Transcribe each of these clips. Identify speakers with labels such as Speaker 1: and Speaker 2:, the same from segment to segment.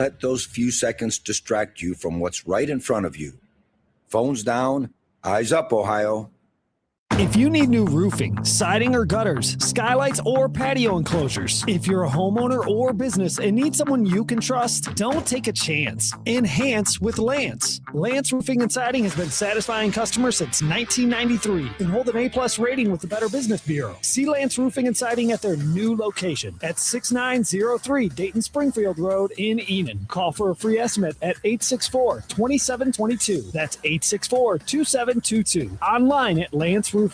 Speaker 1: let those few seconds distract you from what's right in front of you. Phones down, eyes up, Ohio.
Speaker 2: If you need new roofing, siding or gutters, skylights or patio enclosures, if you're a homeowner or business and need someone you can trust, don't take a chance. Enhance with Lance. Lance Roofing and Siding has been satisfying customers since 1993 and hold an A+ rating with the Better Business Bureau. See Lance Roofing and Siding at their new location at 6903 Dayton Springfield Road in Enon. Call for a free estimate at 864-2722. That's 864-2722. Online at lanceroofing.com.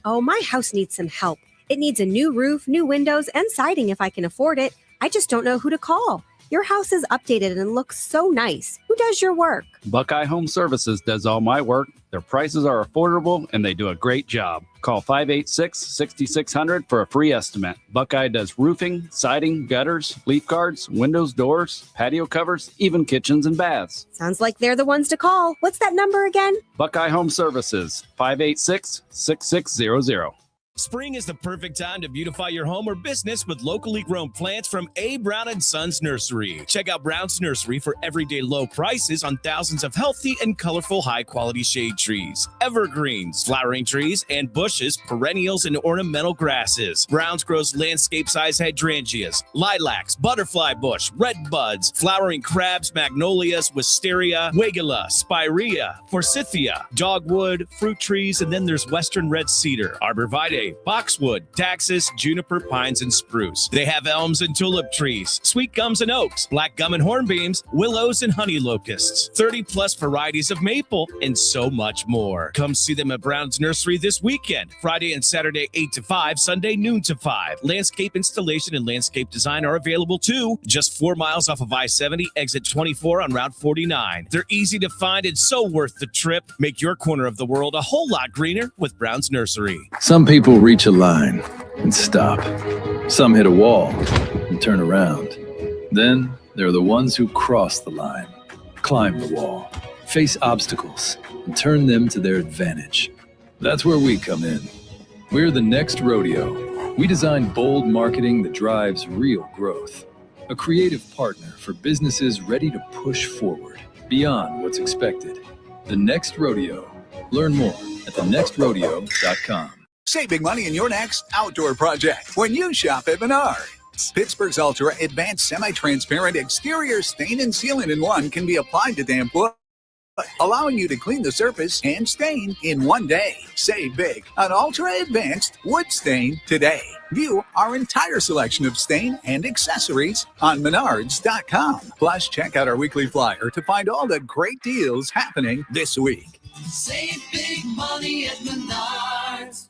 Speaker 3: Oh, my house needs some help. It needs a new roof, new windows, and siding if I can afford it. I just don't know who to call. Your house is updated and looks so nice. Who does your work?
Speaker 4: Buckeye Home Services does all my work. Their prices are affordable, and they do a great job. Call 586-6600 for a free estimate. Buckeye does roofing, siding, gutters, leaf guards, windows, doors, patio covers, even kitchens and baths.
Speaker 3: Sounds like they're the ones to call. What's that number again?
Speaker 4: Buckeye Home Services, 586-6600.
Speaker 5: Spring is the perfect time to beautify your home or business with locally grown plants from A. Brown & Sons Nursery. Check out Brown's Nursery for everyday low prices on thousands of healthy and colorful high-quality shade trees, evergreens, flowering trees, and bushes, perennials, and ornamental grasses. Brown's grows landscape-size hydrangeas, lilacs, butterfly bush, red buds, flowering crabs, magnolias, wisteria, wigula, spirea, forsythia, dogwood, fruit trees, and then there's western red cedar, arborvitae, boxwood, taxus, juniper, pines, and spruce. They have elms and tulip trees, sweet gums and oaks, black gum and hornbeams, willows and honey locusts, 30-plus varieties of maple, and so much more. Come see them at Brown's Nursery this weekend, Friday and Saturday 8 to 5, Sunday noon to 5. Landscape installation and landscape design are available too, just 4 miles off of I-70, exit 24 on Route 49. They're easy to find and so worth the trip. Make your corner of the world a whole lot greener with Brown's Nursery.
Speaker 6: Some people reach a line and stop. Some hit a wall and turn around. Then there are the ones who cross the line, climb the wall, face obstacles, and turn them to their advantage. That's where we come in. We're the next rodeo. We design bold marketing that drives real growth. A creative partner for businesses ready to push forward beyond what's expected. The Next Rodeo. Learn more at thenextrodeo.com.
Speaker 7: Save big money in your next outdoor project when you shop at Menards. Pittsburgh's Ultra Advanced Semi-Transparent Exterior Stain and Sealant in One can be applied to damp wood, allowing you to clean the surface and stain in one day. Save big on Ultra Advanced Wood Stain today. View our entire selection of stain and accessories on Menards.com. Plus, check out our weekly flyer to find all the great deals happening this week.
Speaker 8: Save big money at Menards.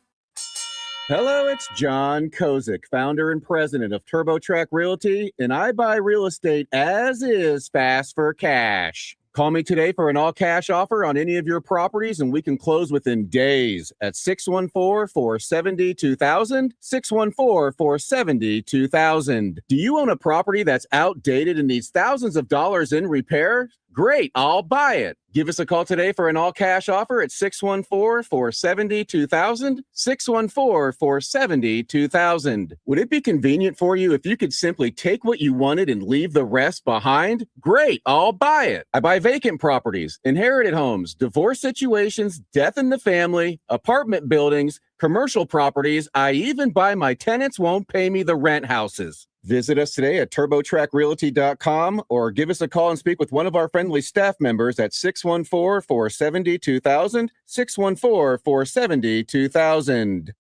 Speaker 9: Hello, it's John Kozik, founder and president of TurboTrack Realty, and I buy real estate as is, fast for cash. Call me today for an all-cash offer on any of your properties, and we can close within days at 614-470-2000, 614-470-2000. Do you own a property that's outdated and needs thousands of dollars in repair? Great, I'll buy it. Give us a call today for an all-cash offer at 614-470-2000, 614-470-2000. Would it be convenient for you if you could simply take what you wanted and leave the rest behind? Great, I'll buy it. I buy vacant properties, inherited homes, divorce situations, death in the family, apartment buildings, commercial properties. I even buy my tenants won't pay me the rent houses. Visit us today at TurboTrackRealty.com or give us a call and speak with one of our friendly staff members at 614-470-2000, 614-470-2000.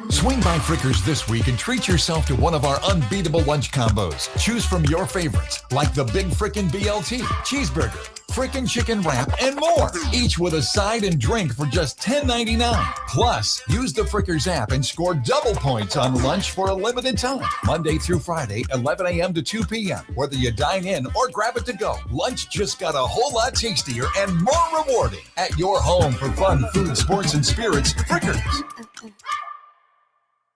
Speaker 10: Swing by Frickers this week and treat yourself to one of our unbeatable lunch combos. Choose from your favorites, like the Big Frickin' BLT, cheeseburger, frickin' chicken wrap, and more. Each with a side and drink for just $10.99. Plus, use the Frickers app and score double points on lunch for a limited time. Monday through Friday, 11 a.m. to 2 p.m. Whether you dine in or grab it to go, lunch just got a whole lot tastier and more rewarding. At your home for fun, food, sports, and spirits, Frickers.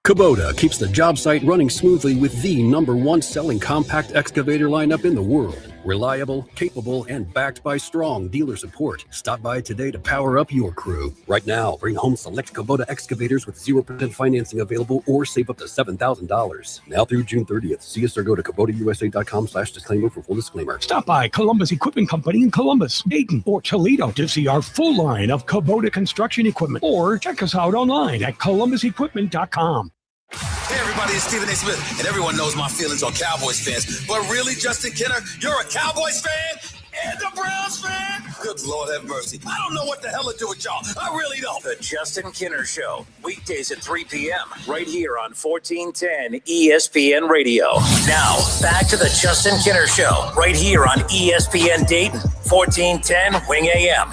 Speaker 11: Kubota keeps the job site running smoothly with the #1 selling compact excavator lineup in the world. Reliable, capable, and backed by strong dealer support. Stop by today to power up your crew. Right now, bring home select Kubota excavators with 0% financing available or save up to $7,000. Now through June 30th. See us or go to KubotaUSA.com/disclaimer for full disclaimer.
Speaker 12: Stop by Columbus Equipment Company in Columbus, Dayton, or Toledo to see our full line of Kubota construction equipment. Or check us out online at columbusequipment.com.
Speaker 13: Hey everybody, it's Stephen A. Smith, and everyone knows my feelings on Cowboys fans. But really, Justin Kenner, you're a Cowboys fan and a Browns fan? Good Lord have mercy. I don't know what the hell to do with y'all. I really don't.
Speaker 14: The Justin Kenner Show, weekdays at 3 p.m. right here on 1410 ESPN Radio. Now, back to the Justin Kenner Show, right here on ESPN Dayton, 1410 Wing AM.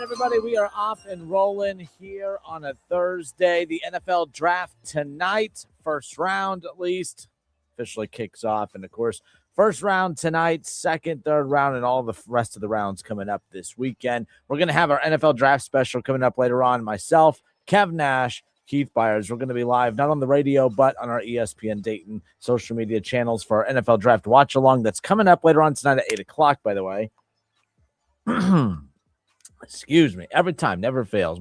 Speaker 15: Everybody, we are off and rolling here on a Thursday. The NFL draft tonight, first round at least, officially kicks off. And of course, first round tonight, second, third round, and all the rest of the rounds coming up this weekend. We're going to have our NFL draft special coming up later on. Myself, Kev Nash, Keith Byers. We're going to be live, not on the radio, but on our ESPN Dayton social media channels for our NFL draft watch along. That's coming up later on tonight at 8 o'clock, by the way. Excuse me. Every time, never fails.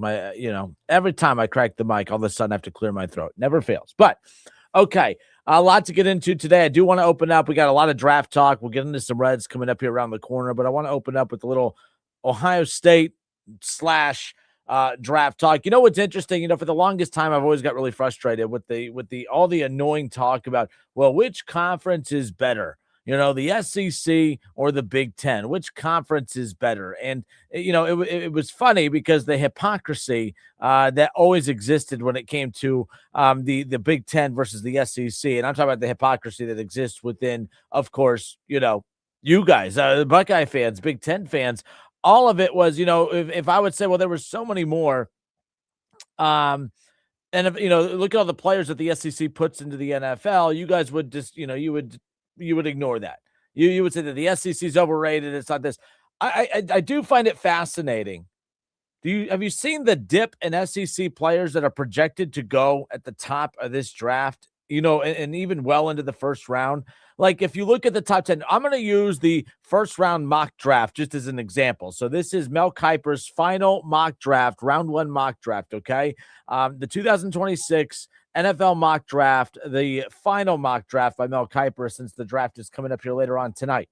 Speaker 15: Every time I crack the mic, all of a sudden I have to clear my throat. Never fails. But, okay, a lot to get into today. I do want to open up. We got a lot of draft talk. We'll get into some Reds coming up here around the corner, but I want to open up with a little Ohio State / draft talk. You know what's interesting? For the longest time, I've always got really frustrated with all the annoying talk about, well, which conference is better? The SEC or the Big Ten, which conference is better? And, it was funny because the hypocrisy that always existed when it came to the Big Ten versus the SEC. And I'm talking about the hypocrisy that exists within, of course, you guys, the Buckeye fans, Big Ten fans. All of it was, if I would say, well, there were so many more. And if, look at all the players that the SEC puts into the NFL, you guys would just, you would ignore that. You would say that the SEC is overrated. It's not this. I do find it fascinating. Have you seen the dip in SEC players that are projected to go at the top of this draft? And even well into the first round. Like if you look at the top 10, I'm going to use the first round mock draft just as an example. So this is Mel Kiper's final mock draft, round 1 mock draft. Okay, the 2026. NFL mock draft, the final mock draft by Mel Kiper, since the draft is coming up here later on tonight.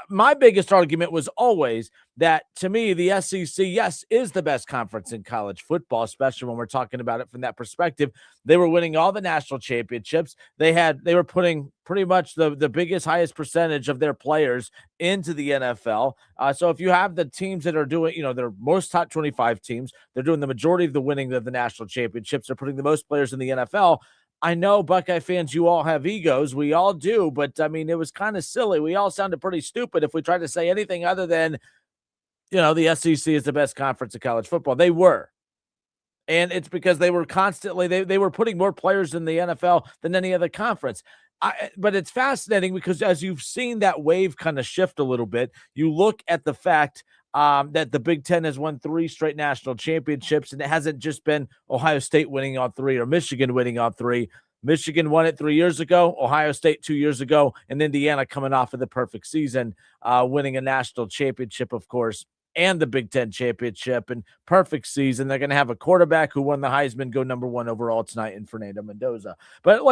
Speaker 15: My biggest argument was always that, to me, the SEC, yes, is the best conference in college football, especially when we're talking about it from that perspective. They were winning all the national championships. They were putting pretty much the biggest, highest percentage of their players into the NFL. So if you have the teams that are doing, their most top 25 teams, they're doing the majority of the winning of the national championships. They're putting the most players in the NFL. I know, Buckeye fans, you all have egos. We all do. But, it was kind of silly. We all sounded pretty stupid if we tried to say anything other than, the SEC is the best conference in college football. They were. And it's because they were constantly, they were putting more players in the NFL than any other conference. But it's fascinating because as you've seen that wave kind of shift a little bit, you look at the fact that the Big Ten has won 3 straight national championships, and it hasn't just been Ohio State winning on 3 or Michigan winning on 3. Michigan won it 3 years ago, Ohio State 2 years ago, and Indiana coming off of the perfect season, winning a national championship, of course, and the Big Ten championship, and perfect season. They're going to have a quarterback who won the Heisman go number 1 overall tonight in Fernando Mendoza. But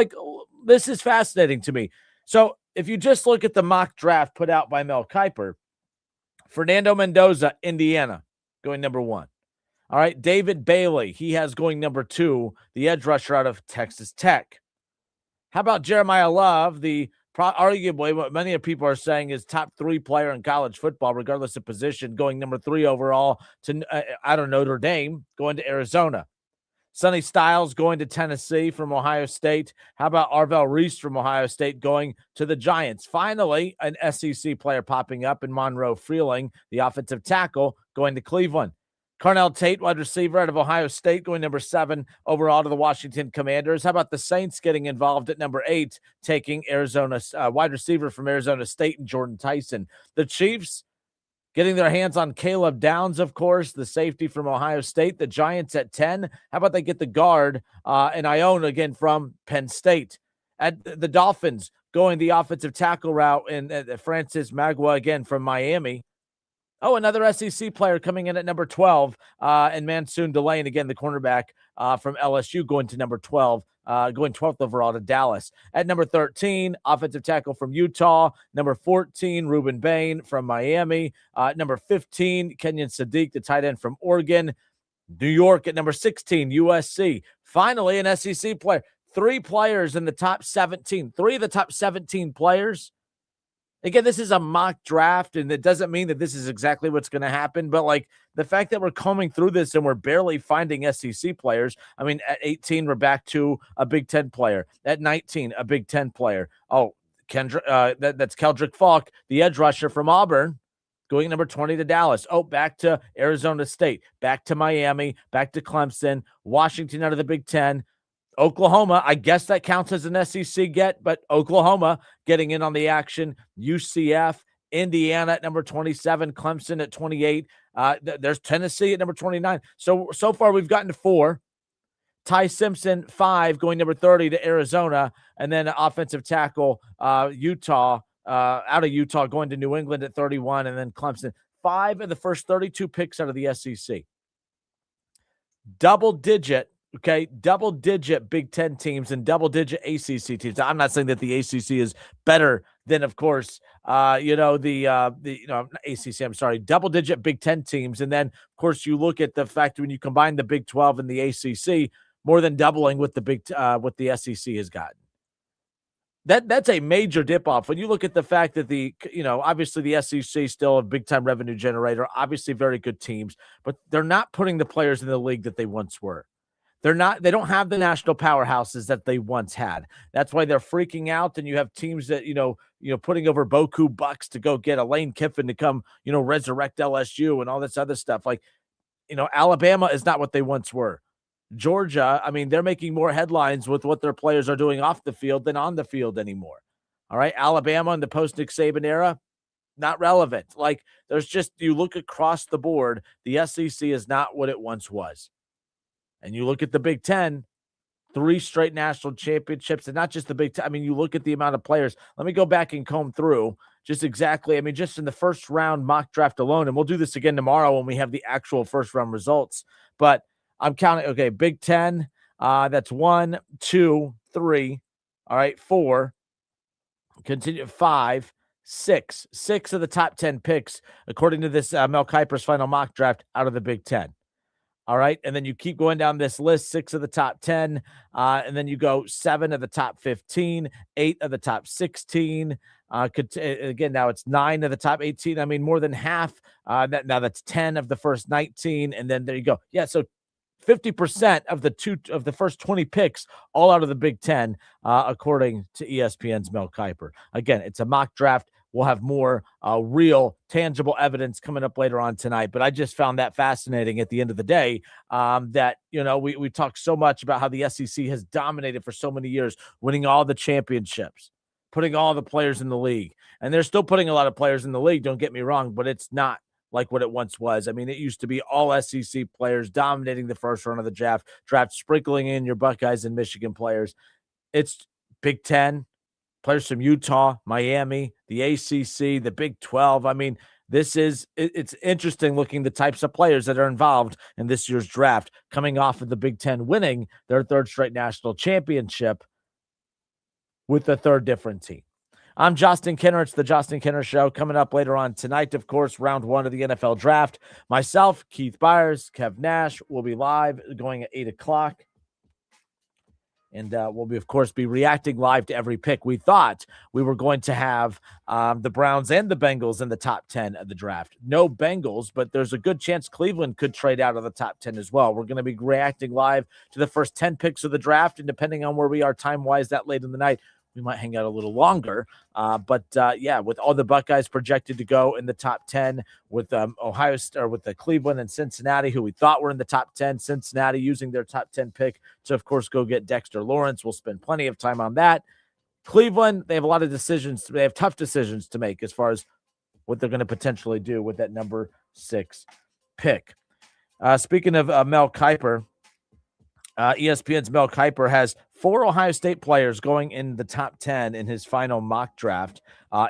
Speaker 15: this is fascinating to me. So if you just look at the mock draft put out by Mel Kiper, Fernando Mendoza, Indiana, going number 1. All right, David Bailey, he has going number 2, the edge rusher out of Texas Tech. How about Jeremiah Love, arguably what many people are saying is top 3 player in college football, regardless of position, going number 3 overall to, Notre Dame, going to Arizona. Sonny Styles going to Tennessee from Ohio State. How about Arvell Reese from Ohio State going to the Giants? Finally, an SEC player popping up in Monroe Freeling, the offensive tackle, going to Cleveland. Carnell Tate, wide receiver out of Ohio State, going number 7 overall to the Washington Commanders. How about the Saints getting involved at number 8, taking Arizona's wide receiver from Arizona State and Jordan Tyson. The Chiefs getting their hands on Caleb Downs, of course, the safety from Ohio State. The Giants at 10. How about they get the guard and Iona again from Penn State? At the Dolphins, going the offensive tackle route, and Francis Magua again from Miami. Oh, another SEC player coming in at number 12, and Mansoon Delane, again, the cornerback from LSU, going to number 12, going 12th overall to Dallas. At number 13, offensive tackle from Utah. Number 14, Reuben Bain from Miami. Number 15, Kenyon Sadiq, the tight end from Oregon. New York at number 16, USC. Finally, an SEC player. 3 players in the top 17. 3 of the top 17 players. Again, this is a mock draft, and it doesn't mean that this is exactly what's going to happen. But, like, the fact that we're combing through this and we're barely finding SEC players. I mean, at 18, we're back to a Big Ten player. At 19, a Big Ten player. Oh, that's Keldrick Falk, the edge rusher from Auburn, going number 20 to Dallas. Oh, back to Arizona State, back to Miami, back to Clemson, Washington out of the Big Ten. Oklahoma, I guess that counts as an SEC get, but Oklahoma getting in on the action. UCF, Indiana at number 27, Clemson at 28. There's Tennessee at number 29. So far we've gotten to 4. Ty Simpson, 5, going number 30 to Arizona, and then offensive tackle Utah, out of Utah, going to New England at 31, and then Clemson. 5 of the first 32 picks out of the SEC. Double-digit Big Ten teams and double-digit ACC teams. I'm not saying that the ACC is better than, of course, ACC. I'm sorry, double-digit Big Ten teams, and then, of course, you look at the fact when you combine the Big 12 and the ACC, more than doubling what what the SEC has gotten. That's a major dip off when you look at the fact that obviously the SEC still a big time revenue generator, obviously very good teams, but they're not putting the players in the league that they once were. They don't have the national powerhouses that they once had. That's why they're freaking out. And you have teams that, putting over Boku bucks to go get a Lane Kiffin to come, resurrect LSU and all this other stuff. Like, Alabama is not what they once were. Georgia, I mean, they're making more headlines with what their players are doing off the field than on the field anymore. All right. Alabama in the post Nick Saban era, not relevant. Like, you look across the board, the SEC is not what it once was. And you look at the Big Ten, 3 straight national championships, and not just the Big Ten. I mean, you look at the amount of players. Let me go back and comb through just exactly. I mean, just in the first round mock draft alone, and we'll do this again tomorrow when we have the actual first round results. But I'm counting, okay, Big Ten, that's 1, 2, 3, all right, 4, continue, 5, 6. 6 of the top 10 picks, according to this Mel Kiper's final mock draft out of the Big Ten. All right. And then you keep going down this list, 6 of the top 10. And then you go 7 of the top 15, 8 of the top 16. Again, now it's 9 of the top 18. I mean, more than half. Now that's 10 of the first 19. And then there you go. Yeah. So 50% of the first 20 picks, all out of the Big Ten, according to ESPN's Mel Kiper. Again, it's a mock draft. We'll have more real, tangible evidence coming up later on tonight. But I just found that fascinating at the end of the day, that, we talk so much about how the SEC has dominated for so many years, winning all the championships, putting all the players in the league. And they're still putting a lot of players in the league, don't get me wrong, but it's not like what it once was. I mean, it used to be all SEC players dominating the first round of the draft, sprinkling in your Buckeyes and Michigan players. It's Big Ten, players from Utah, Miami, the ACC, the Big 12. I mean, it's interesting looking the types of players that are involved in this year's draft, coming off of the Big Ten winning their 3rd straight national championship with a 3rd different team. I'm Justin Kinner. It's the Justin Kinner Show. Coming up later on tonight, of course, round 1 of the NFL draft. Myself, Keith Byers, Kev Nash will be live going at 8 o'clock. And we'll be, of course, reacting live to every pick. We thought we were going to have the Browns and the Bengals in the top 10 of the draft. No Bengals, but there's a good chance Cleveland could trade out of the top 10 as well. We're going to be reacting live to the first 10 picks of the draft. And depending on where we are time-wise that late in the night, we might hang out a little longer. But with all the Buckeyes projected to go in the top 10, with Ohio State, or with the Cleveland and Cincinnati, who we thought were in the top 10, Cincinnati using their top 10 pick to, of course, go get Dexter Lawrence. We'll spend plenty of time on that. Cleveland, they have a lot of decisions. They have tough decisions to make as far as what they're going to potentially do with that number 6 pick. Speaking of Mel Kiper, ESPN's Mel Kiper has 4 Ohio State players going in the top 10 in his final mock draft.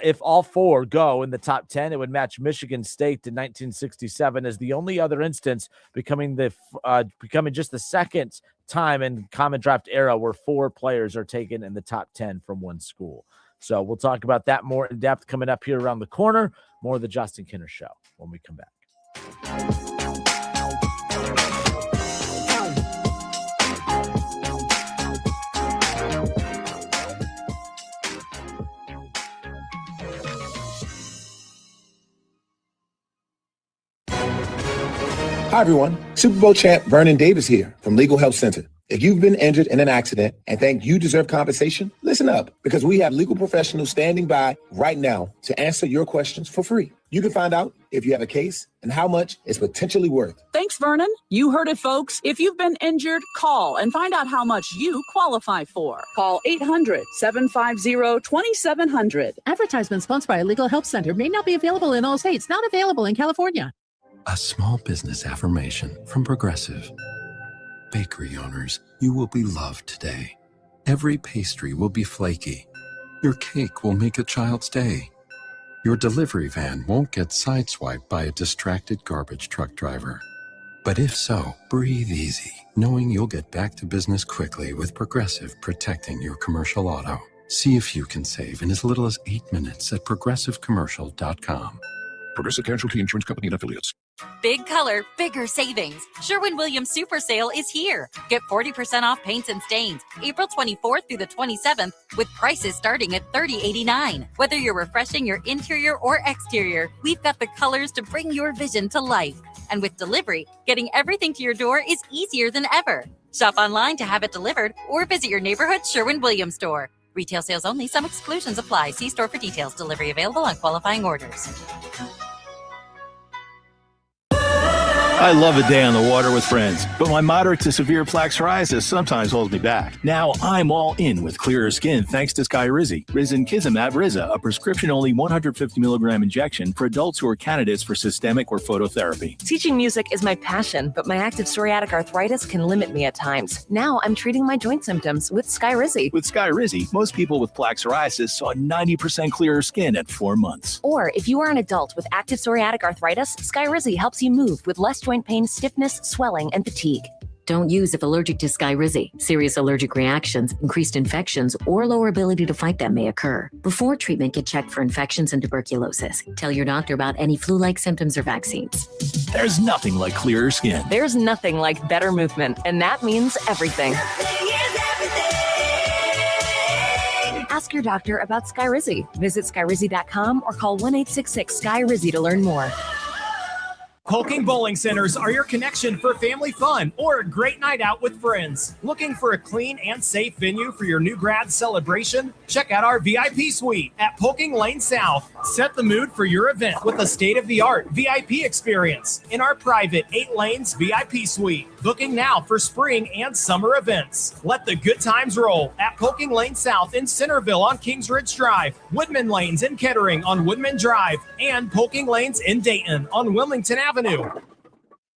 Speaker 15: If all 4 go in the top 10, it would match Michigan State in 1967 as the only other instance, becoming just the second time in common draft era where 4 players are taken in the top 10 from one school. So we'll talk about that more in depth coming up here around the corner. More of the Justin Kinner Show when we come back.
Speaker 16: Hi, everyone. Super Bowl champ Vernon Davis here from Legal Help Center. If you've been injured in an accident and think you deserve compensation, listen up, because we have legal professionals standing by right now to answer your questions for free. You can find out if you have a case and how much it's potentially worth.
Speaker 17: Thanks, Vernon. You heard it, folks. If you've been injured, call and find out how much you qualify for. Call 800-750-2700.
Speaker 18: Advertisement sponsored by Legal Help Center may not be available in all states, not available in California.
Speaker 19: A small business affirmation from Progressive. Bakery owners, you will be loved today. Every pastry will be flaky. Your cake will make a child's day. Your delivery van won't get sideswiped by a distracted garbage truck driver. But if so, breathe easy, knowing you'll get back to business quickly with Progressive protecting your commercial auto. See if you can save in as little as 8 minutes at progressivecommercial.com.
Speaker 20: Progressive Casualty Insurance Company and Affiliates.
Speaker 21: Big color, bigger savings. Sherwin-Williams Super Sale is here. Get 40% off paints and stains April 24th through the 27th with prices starting at $30.89. Whether you're refreshing your interior or exterior, we've got the colors to bring your vision to life. And with delivery, getting everything to your door is easier than ever. Shop online to have it delivered or visit your neighborhood Sherwin-Williams store. Retail sales only. Some exclusions apply. See store for details. Delivery available on qualifying orders.
Speaker 22: I love a day on the water with friends, but my moderate to severe plaque psoriasis sometimes holds me back. Now I'm all in with clearer skin thanks to Skyrizi. Risankizumab Riza, a prescription-only 150 milligram injection for adults who are candidates for systemic or phototherapy.
Speaker 23: Teaching music is my passion, but my active psoriatic arthritis can limit me at times. Now I'm treating my joint symptoms with Skyrizi.
Speaker 22: With Skyrizi, most people with plaque psoriasis saw 90% clearer skin at 4 months.
Speaker 23: Or if you are an adult with active psoriatic arthritis, Skyrizi helps you move with less joint pain, stiffness, swelling, and fatigue.
Speaker 24: Don't use if allergic to Skyrizi. Serious allergic reactions, increased infections, or lower ability to fight them may occur. Before treatment, get checked for infections and tuberculosis. Tell your doctor about any flu-like symptoms or vaccines.
Speaker 22: There's nothing like clearer skin.
Speaker 23: There's nothing like better movement, and that means everything. Ask your doctor about Skyrizi. Visit Skyrizi.com or call 1-866-SKY-RIZI to learn more.
Speaker 25: Polking Bowling Centers are your connection for family fun or a great night out with friends. Looking for a clean and safe venue for your new grad celebration? Check out our VIP suite at Polking Lane South. Set the mood for your event with a state-of-the-art VIP experience in our private 8 lanes VIP suite. Booking now for spring and summer events. Let the good times roll at Polking Lane South in Centerville on Kings Ridge Drive, Woodman Lanes in Kettering on Woodman Drive, and Polking Lanes in Dayton on Wilmington Avenue.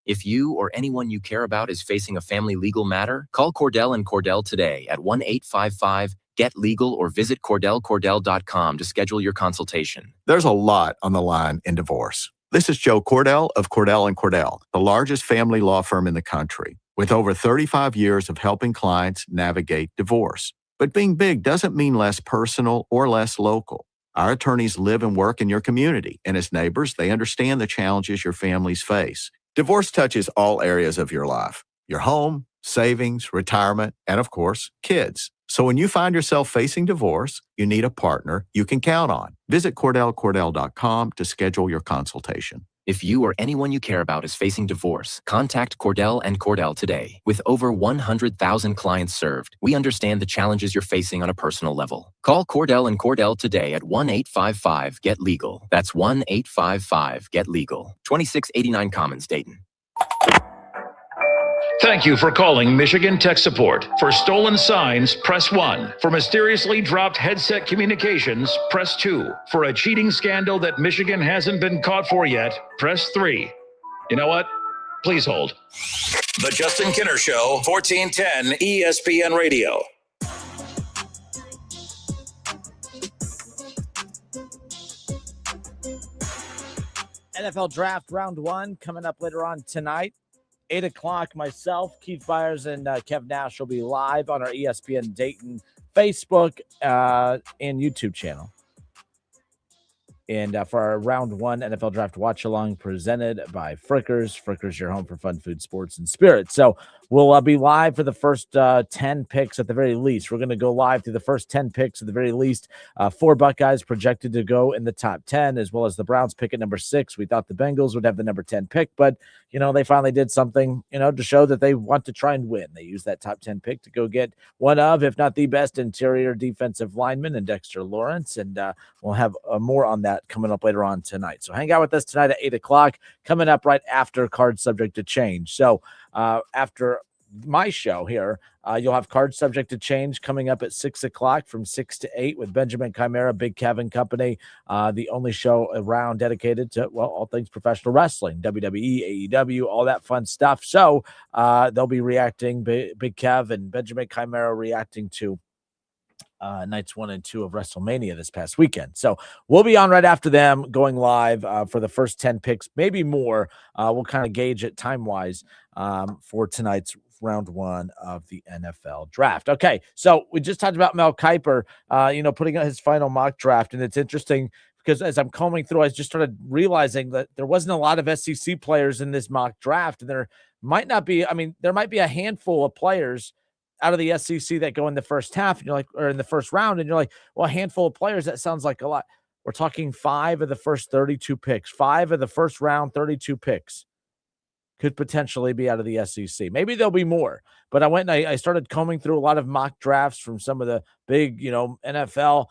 Speaker 26: If you or anyone you care about is facing a family legal matter, call Cordell and Cordell today at 1-855-GET-LEGAL or visit CordellCordell.com to schedule your consultation.
Speaker 27: There's a lot on the line in divorce. This is Joe Cordell of Cordell & Cordell, the largest family law firm in the country, with over 35 years of helping clients navigate divorce. But being big doesn't mean less personal or less local. Our attorneys live and work in your community, and as neighbors, they understand the challenges your families face. Divorce touches all areas of your life: your home, savings, retirement, and of course, kids. So when you find yourself facing divorce, you need a partner you can count on. Visit CordellCordell.com to schedule your consultation.
Speaker 26: If you or anyone you care about is facing divorce, contact Cordell and Cordell today. With over 100,000 clients served, we understand the challenges you're facing on a personal level. Call Cordell and Cordell today at 1-855-GET-LEGAL. That's 1-855-GET-LEGAL. 2689 Commons, Dayton.
Speaker 28: Thank you for calling Michigan Tech Support. For stolen signs, press 1. For mysteriously dropped headset communications, press 2. For a cheating scandal that Michigan hasn't been caught for yet, press 3. You know what? Please hold.
Speaker 14: The Justin Kinner Show, 1410 ESPN Radio.
Speaker 15: NFL Draft Round 1 coming up later on tonight. 8 o'clock, myself, Keith Byers, and Kev Nash will be live on our ESPN Dayton Facebook and YouTube channel. And for our Round 1 NFL Draft Watch-Along presented by Frickers. Frickers, your home for fun, food, sports, and spirits. So we'll be live for the first 10 picks at the very least. We're going to go live through the first 10 picks at the very least. 4 Buckeyes projected to go in the top 10, as well as the Browns pick at number 6. We thought the Bengals would have the number 10 pick, but, they finally did something, to show that they want to try and win. They used that top 10 pick to go get one of, if not the best interior defensive lineman in Dexter Lawrence, and we'll have more on that coming up later on tonight. So hang out with us tonight at 8 o'clock, coming up right after Cards Subject to Change. So after my show here, you'll have Cards Subject to Change coming up at 6 o'clock from 6 to 8 with Benjamin Chimera, Big Kevin Company, the only show around dedicated to, all things professional wrestling, WWE, AEW, all that fun stuff. So they'll be reacting, Big Kev and Benjamin Chimera reacting to nights 1 and 2 of WrestleMania this past weekend. So we'll be on right after them, going live for the first 10 picks, maybe more. We'll kind of gauge it time-wise for tonight's Round 1 of the NFL Draft. Okay, so we just talked about Mel Kiper, putting out his final mock draft, and it's interesting because as I'm combing through, I just started realizing that there wasn't a lot of SEC players in this mock draft, and there might not be. There might be a handful of players out of the SEC that go in the first half, and you're like, or in the first round, and you're like, well, a handful of players, that sounds like a lot. We're talking 5 of the first 32 picks, 5 of the first round 32 picks could potentially be out of the SEC. Maybe there'll be more, but I went and I started combing through a lot of mock drafts from some of the big, NFL,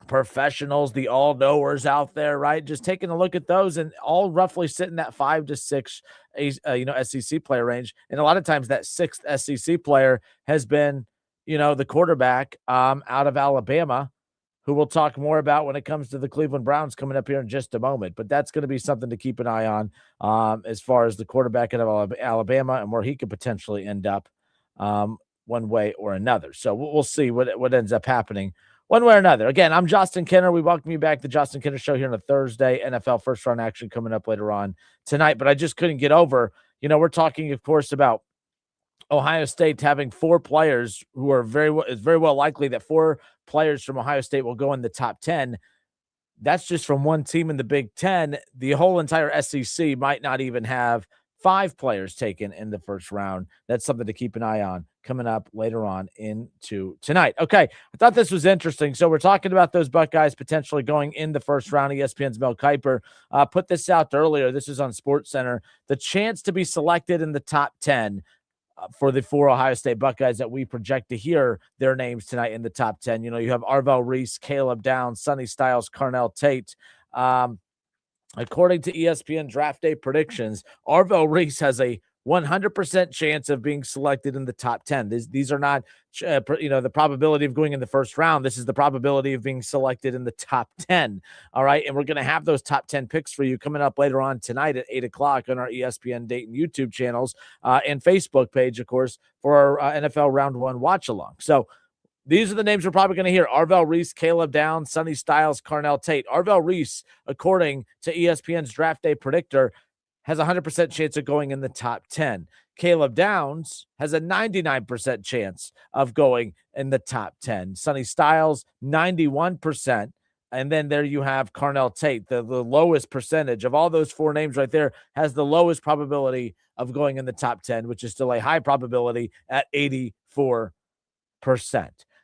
Speaker 15: professionals, the all-knowers out there, right? Just taking a look at those, and all roughly sitting that 5 to 6, SEC player range. And a lot of times that 6th SEC player has been, the quarterback out of Alabama, who we'll talk more about when it comes to the Cleveland Browns coming up here in just a moment. But that's going to be something to keep an eye on as far as the quarterback out of Alabama and where he could potentially end up one way or another. So we'll see what ends up happening one way or another. Again, I'm Justin Kinner. We welcome you back to the Justin Kinner Show here on a Thursday. NFL first round action coming up later on tonight. But I just couldn't get over, we're talking, of course, about Ohio State having 4 players who are it's very well likely that 4 players from Ohio State will go in the top 10. That's just from one team in the Big Ten. The whole entire SEC might not even have 5 players taken in the first round. That's something to keep an eye on coming up later on into tonight. Okay, I thought this was interesting. So we're talking about those Buckeyes potentially going in the first round. ESPN's Mel Kiper put this out earlier. This is on SportsCenter. The chance to be selected in the top 10 for the 4 Ohio State Buckeyes that we project to hear their names tonight in the top 10. You have Arvell Reese, Caleb Downs, Sonny Styles, Carnell Tate. According to ESPN Draft Day predictions, Arvell Reese has a 100% chance of being selected in the top 10. These are not, the probability of going in the first round. This is the probability of being selected in the top 10. All right. And we're going to have those top 10 picks for you coming up later on tonight at 8 o'clock on our ESPN Dayton YouTube channels and Facebook page, of course, for our NFL Round 1 watch along. So these are the names we're probably going to hear: Arvell Reese, Caleb Downs, Sonny Styles, Carnell Tate. Arvell Reese, according to ESPN's Draft Day predictor, has a 100% chance of going in the top 10. Caleb Downs has a 99% chance of going in the top 10. Sonny Styles, 91%. And then there you have Carnell Tate, the lowest percentage of all those 4 names right there, has the lowest probability of going in the top 10, which is still a high probability at 84%.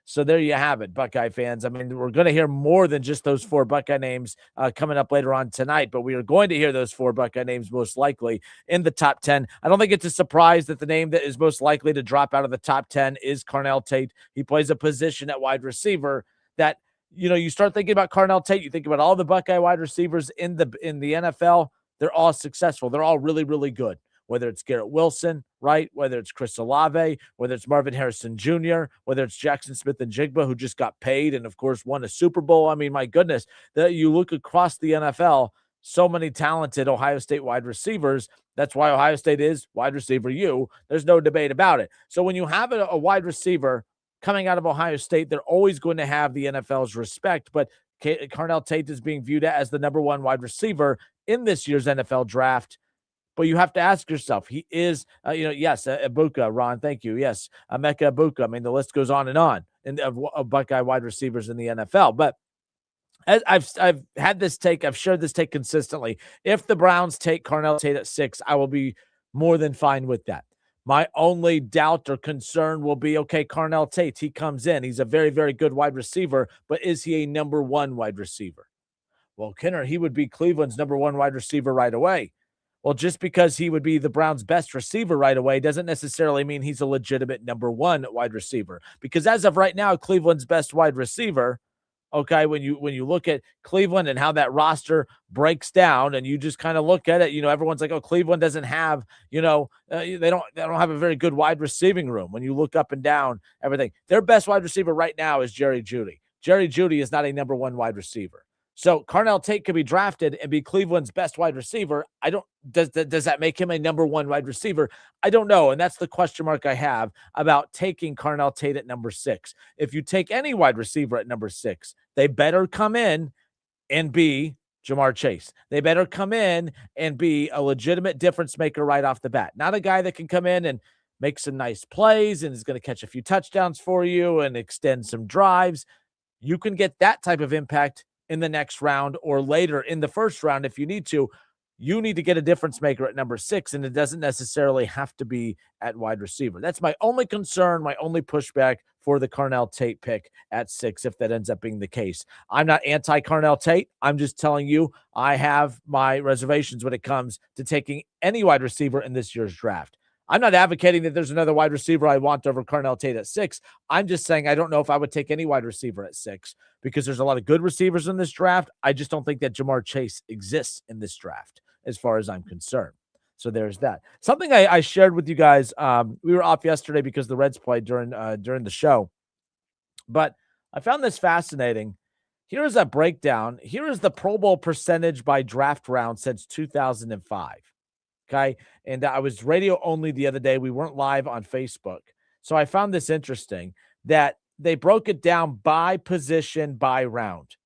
Speaker 15: So there you have it, Buckeye fans. We're going to hear more than just those 4 Buckeye names coming up later on tonight, but we are going to hear those 4 Buckeye names most likely in the top 10. I don't think it's a surprise that the name that is most likely to drop out of the top 10 is Carnell Tate. He plays a position at wide receiver that, you start thinking about Carnell Tate, you think about all the Buckeye wide receivers in the NFL, they're all successful. They're all really, really good. Whether it's Garrett Wilson, right? Whether it's Chris Olave, whether it's Marvin Harrison Jr., whether it's Jackson Smith and Jigba, who just got paid and, of course, won a Super Bowl. My goodness, that you look across the NFL, so many talented Ohio State wide receivers. That's why Ohio State is wide receiver U. There's no debate about it. So when you have a wide receiver coming out of Ohio State, they're always going to have the NFL's respect. But Carnell Tate is being viewed as the number one wide receiver in this year's NFL draft. But you have to ask yourself, he is, yes, Ibuka, Ron, thank you. Yes, Emeka Ibuka. I mean, the list goes on and on of Buckeye wide receivers in the NFL. But as I've had this take, I've shared this take consistently. If the Browns take Carnell Tate at 6, I will be more than fine with that. My only doubt or concern will be, okay, Carnell Tate, he comes in. He's a very, very good wide receiver, but is he a number one wide receiver? Well, Kinner, he would be Cleveland's number one wide receiver right away. Well, just because he would be the Browns' best receiver right away doesn't necessarily mean he's a legitimate number one wide receiver. Because as of right now, Cleveland's best wide receiver, okay, when you look at Cleveland and how that roster breaks down, and you just kind of look at it, everyone's like, oh, Cleveland doesn't have, they don't have a very good wide receiving room. When you look up and down everything, their best wide receiver right now is Jerry Jeudy. Jerry Jeudy is not a number one wide receiver. So Carnell Tate could be drafted and be Cleveland's best wide receiver. Does that make him a number one wide receiver? I don't know. And that's the question mark I have about taking Carnell Tate at number 6. If you take any wide receiver at number 6, they better come in and be Jamar Chase. They better come in and be a legitimate difference maker right off the bat. Not a guy that can come in and make some nice plays and is going to catch a few touchdowns for you and extend some drives. You can get that type of impact in the next round or later in the first round if you need to. You need to get a difference maker at number 6, and it doesn't necessarily have to be at wide receiver. That's my only concern, my only pushback for the Carnell Tate pick at 6, if that ends up being the case. I'm not anti-Carnell Tate. I'm just telling you I have my reservations when it comes to taking any wide receiver in this year's draft. I'm not advocating that there's another wide receiver I want over Carnell Tate at 6. I'm just saying I don't know if I would take any wide receiver at 6 because there's a lot of good receivers in this draft. I just don't think that Jamar Chase exists in this draft as far as I'm concerned. So there's that. Something I shared with you guys. We were off yesterday because the Reds played during the show. But I found this fascinating. Here is a breakdown. Here is the Pro Bowl percentage by draft round since 2005. Okay. And I was radio only the other day. We weren't live on Facebook. So I found this interesting that they broke it down by position by round.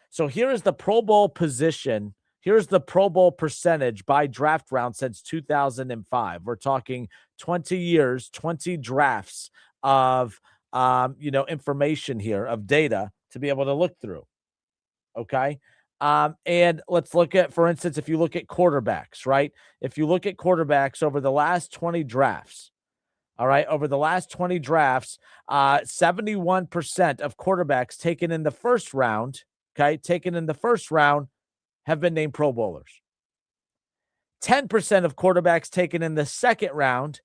Speaker 15: So here is the Pro Bowl position. Here's the Pro Bowl percentage by draft round since 2005. We're talking 20 years, 20 drafts of, information here, of data to be able to look through. Okay. And let's look at, for instance, if you look at quarterbacks, right? If you look at quarterbacks over the last 20 drafts, all right, over the last 20 drafts, 71% of quarterbacks taken in the first round, have been named Pro Bowlers. 10% of quarterbacks taken in the second round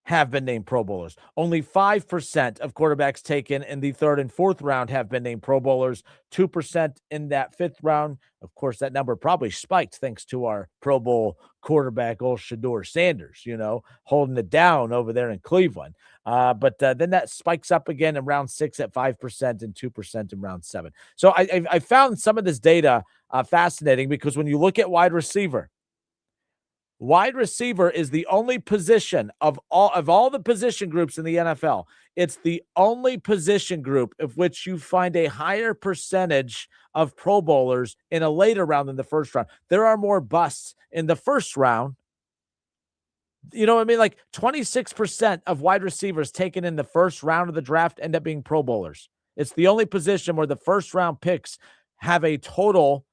Speaker 15: have been named Pro Bowlers. Only 5% of quarterbacks taken in the third and fourth round have been named Pro Bowlers. 2% in that fifth round. Of course, that number probably spiked thanks to our Pro Bowl quarterback, old Shedeur Sanders, holding it down over there in Cleveland. But then that spikes up again in round 6 at 5% and 2% in round 7. So I found some of this data fascinating because when you look at wide receiver is the only position of all the position groups in the NFL. It's the only position group of which you find a higher percentage of Pro Bowlers in a later round than the first round. There are more busts in the first round. You know what I mean? Like 26% of wide receivers taken in the first round of the draft end up being Pro Bowlers. It's the only position where the first round picks have a total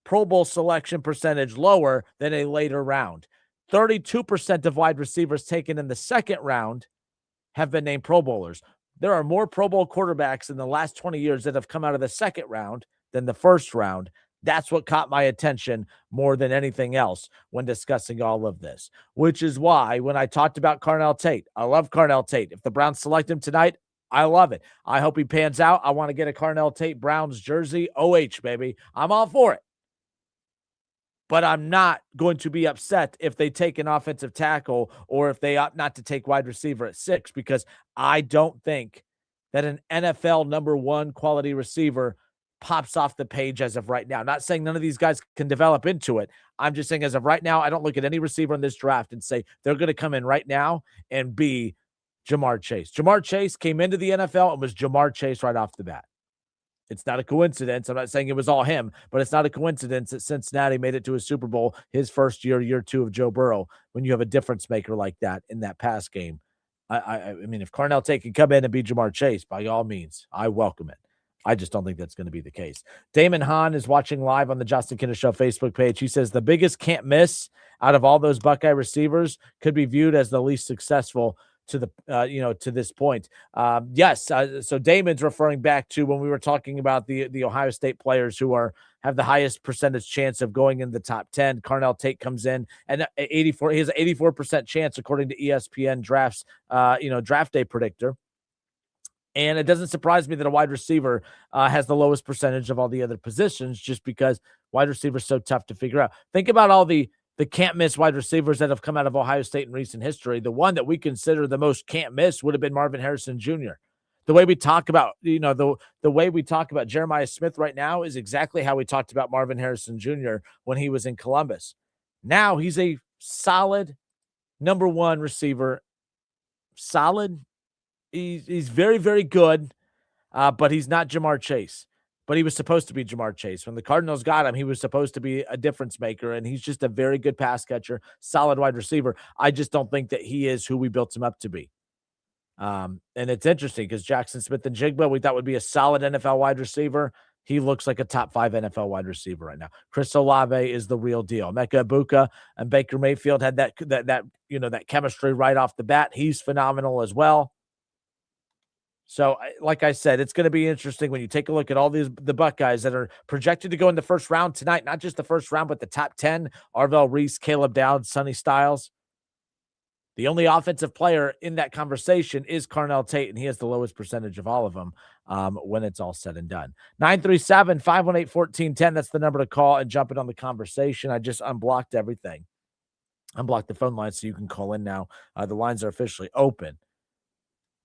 Speaker 15: Pro Bowl selection percentage lower than a later round. 32% of wide receivers taken in the second round have been named Pro Bowlers. There are more Pro Bowl quarterbacks in the last 20 years that have come out of the second round than the first round. That's what caught my attention more than anything else when discussing all of this, which is why when I talked about Carnell Tate, I love Carnell Tate. If the Browns select him tonight, I love it. I hope he pans out. I want to get a Carnell Tate Browns jersey. OH, baby. I'm all for it. But I'm not going to be upset if they take an offensive tackle or if they opt not to take wide receiver at 6, because I don't think that an NFL number 1 quality receiver pops off the page as of right now. Not saying none of these guys can develop into it. I'm just saying as of right now, I don't look at any receiver in this draft and say they're going to come in right now and be Jamar Chase. Jamar Chase came into the NFL and was Jamar Chase right off the bat. It's not a coincidence. I'm not saying it was all him, but it's not a coincidence that Cincinnati made it to a Super Bowl his first year, year two of Joe Burrow, when you have a difference maker like that in that pass game. I mean, if Carnell Tate can come in and be Jamar Chase, by all means, I welcome it. I just don't think that's going to be the case. Damon Hahn is watching live on the Justin Kinner Show Facebook page. He says the biggest can't miss out of all those Buckeye receivers could be viewed as the least successful to the to this point. Yes. So Damon's referring back to when we were talking about the Ohio State players who have the highest percentage chance of going in the top 10. Carnell Tate comes in and 84. He has an 84% chance according to ESPN drafts, draft day predictor. And it doesn't surprise me that a wide receiver has the lowest percentage of all the other positions, just because wide receiver is so tough to figure out. Think about all the can't miss wide receivers that have come out of Ohio State in recent history. The one that we consider the most can't miss would have been Marvin Harrison Jr. The way we talk about, the way we talk about Jeremiah Smith right now is exactly how we talked about Marvin Harrison Jr. when he was in Columbus. Now he's a solid number one receiver. Solid. He's very, very good, but he's not Jamar Chase. But he was supposed to be Jamar Chase. When the Cardinals got him, he was supposed to be a difference maker, and he's just a very good pass catcher, solid wide receiver. I just don't think that he is who we built him up to be. And it's interesting because Jackson Smith-Njigba we thought would be a solid NFL wide receiver. He looks like a top 5 NFL wide receiver right now. Chris Olave is the real deal. Mecca Ibuka and Baker Mayfield had that chemistry right off the bat. He's phenomenal as well. So, like I said, it's going to be interesting when you take a look at all the Buckeyes that are projected to go in the first round tonight. Not just the first round, but the top 10. Arvell Reese, Caleb Dowd, Sonny Styles. The only offensive player in that conversation is Carnell Tate, and he has the lowest percentage of all of them when it's all said and done. 937-518-1410. That's the number to call and jump in on the conversation. I just unblocked everything. Unblocked the phone line so you can call in now. The lines are officially open.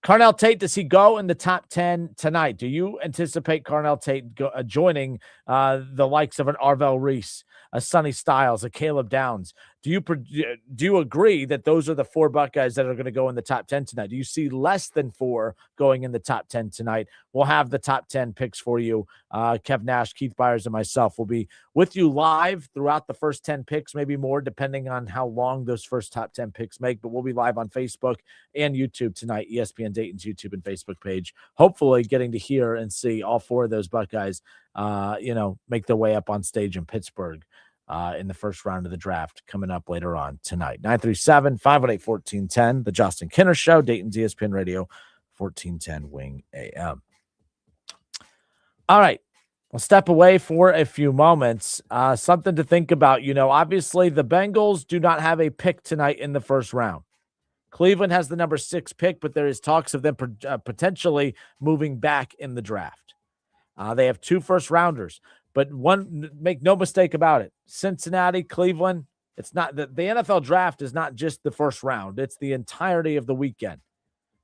Speaker 15: Carnell Tate, does he go in the top 10 tonight? Do you anticipate Carnell Tate joining the likes of an Arvell Reese, a Sonny Styles, a Caleb Downs? Do you agree that those are the 4 Buckeyes that are going to go in the top 10 tonight? Do you see less than 4 going in the top 10 tonight? We'll have the top 10 picks for you. Kev Nash, Keith Byers, and myself will be with you live throughout the first 10 picks, maybe more, depending on how long those first top 10 picks make. But we'll be live on Facebook and YouTube tonight, ESPN Dayton's YouTube and Facebook page. Hopefully getting to hear and see all 4 of those Buckeyes, make their way up on stage in Pittsburgh. In the first round of the draft coming up later on tonight. 937-518-1410, the Justin Kinner Show, Dayton's ESPN Radio, 1410 Wing AM. All right, we'll step away for a few moments. Something to think about. Obviously the Bengals do not have a pick tonight in the first round. Cleveland has the number 6 pick, but there is talks of them potentially moving back in the draft. They have 2 first rounders. But make no mistake about it, Cincinnati, Cleveland, it's not the NFL draft is not just the first round. It's the entirety of the weekend.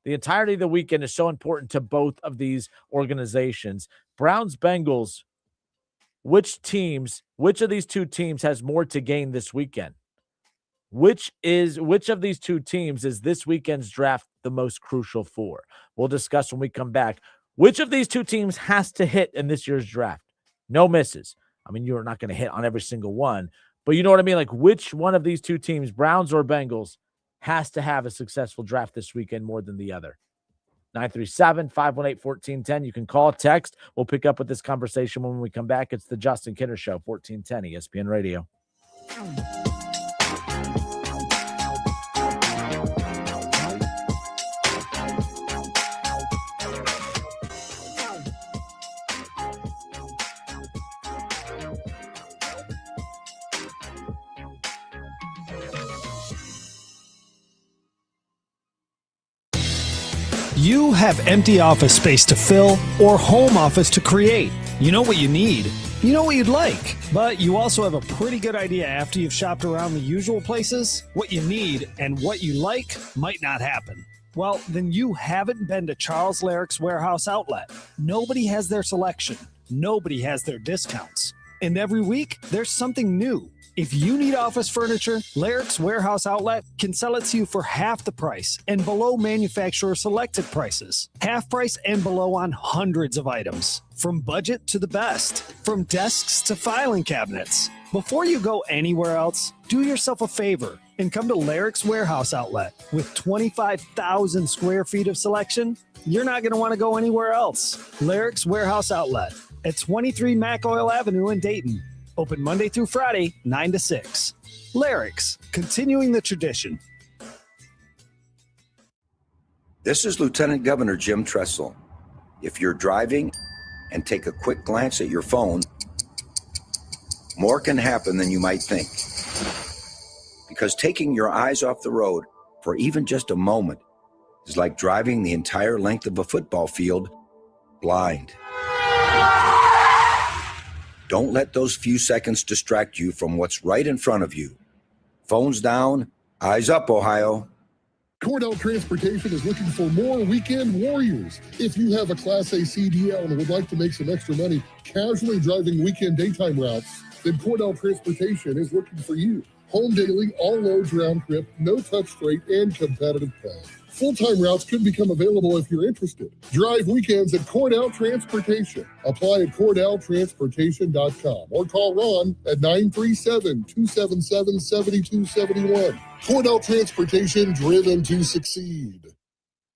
Speaker 15: The entirety of the weekend is so important to both of these organizations. Browns, Bengals, which of these 2 teams has more to gain this weekend? Which of these 2 teams is this weekend's draft the most crucial for? We'll discuss when we come back. Which of these 2 teams has to hit in this year's draft? No misses. I mean, you're not going to hit on every single one, but you know what I mean? Like, which one of these 2 teams, Browns or Bengals, has to have a successful draft this weekend more than the other? 937-518-1410. You can call, text. We'll pick up with this conversation when we come back. It's the Justin Kinner Show, 1410 ESPN Radio.
Speaker 1: You have empty office space to fill or home office to create. You know what you need. You know what you'd like. But you also have a pretty good idea after you've shopped around the usual places. What you need and what you like might not happen. Well, then you haven't been to Charles Larrick's Warehouse Outlet. Nobody has their selection. nobody has their discounts. And every week, there's something new. If you need office furniture, Larrick's Warehouse Outlet can sell it to you for half the price and below manufacturer selected prices. Half price and below on hundreds of items. From budget to the best. From desks to filing cabinets. Before you go anywhere else, do yourself a favor and come to Larrick's Warehouse Outlet. With 25,000 square feet of selection, you're not going to want to go anywhere else. Larrick's Warehouse Outlet at 23 Mac Oil Avenue in Dayton. Open Monday through Friday, 9 to 6. Larrick's, continuing the tradition.
Speaker 2: This is Lieutenant Governor Jim Tressel. If you're driving and take a quick glance at your phone, more can happen than you might think. Because taking your eyes off the road for even just a moment is like driving the entire length of a football field blind. Don't let those few seconds distract you from what's right in front of you. Phones down, eyes up, Ohio.
Speaker 3: Cordell Transportation is looking for more weekend warriors. If you have a Class A CDL and would like to make some extra money casually driving weekend daytime routes, then Cordell Transportation is looking for you. Home daily, all loads round trip, no touch freight, and competitive pay. Full-time routes could become available if you're interested. Drive weekends at Cordell Transportation. Apply at CordellTransportation.com or call Ron at 937-277-7271. Cordell Transportation, driven to succeed.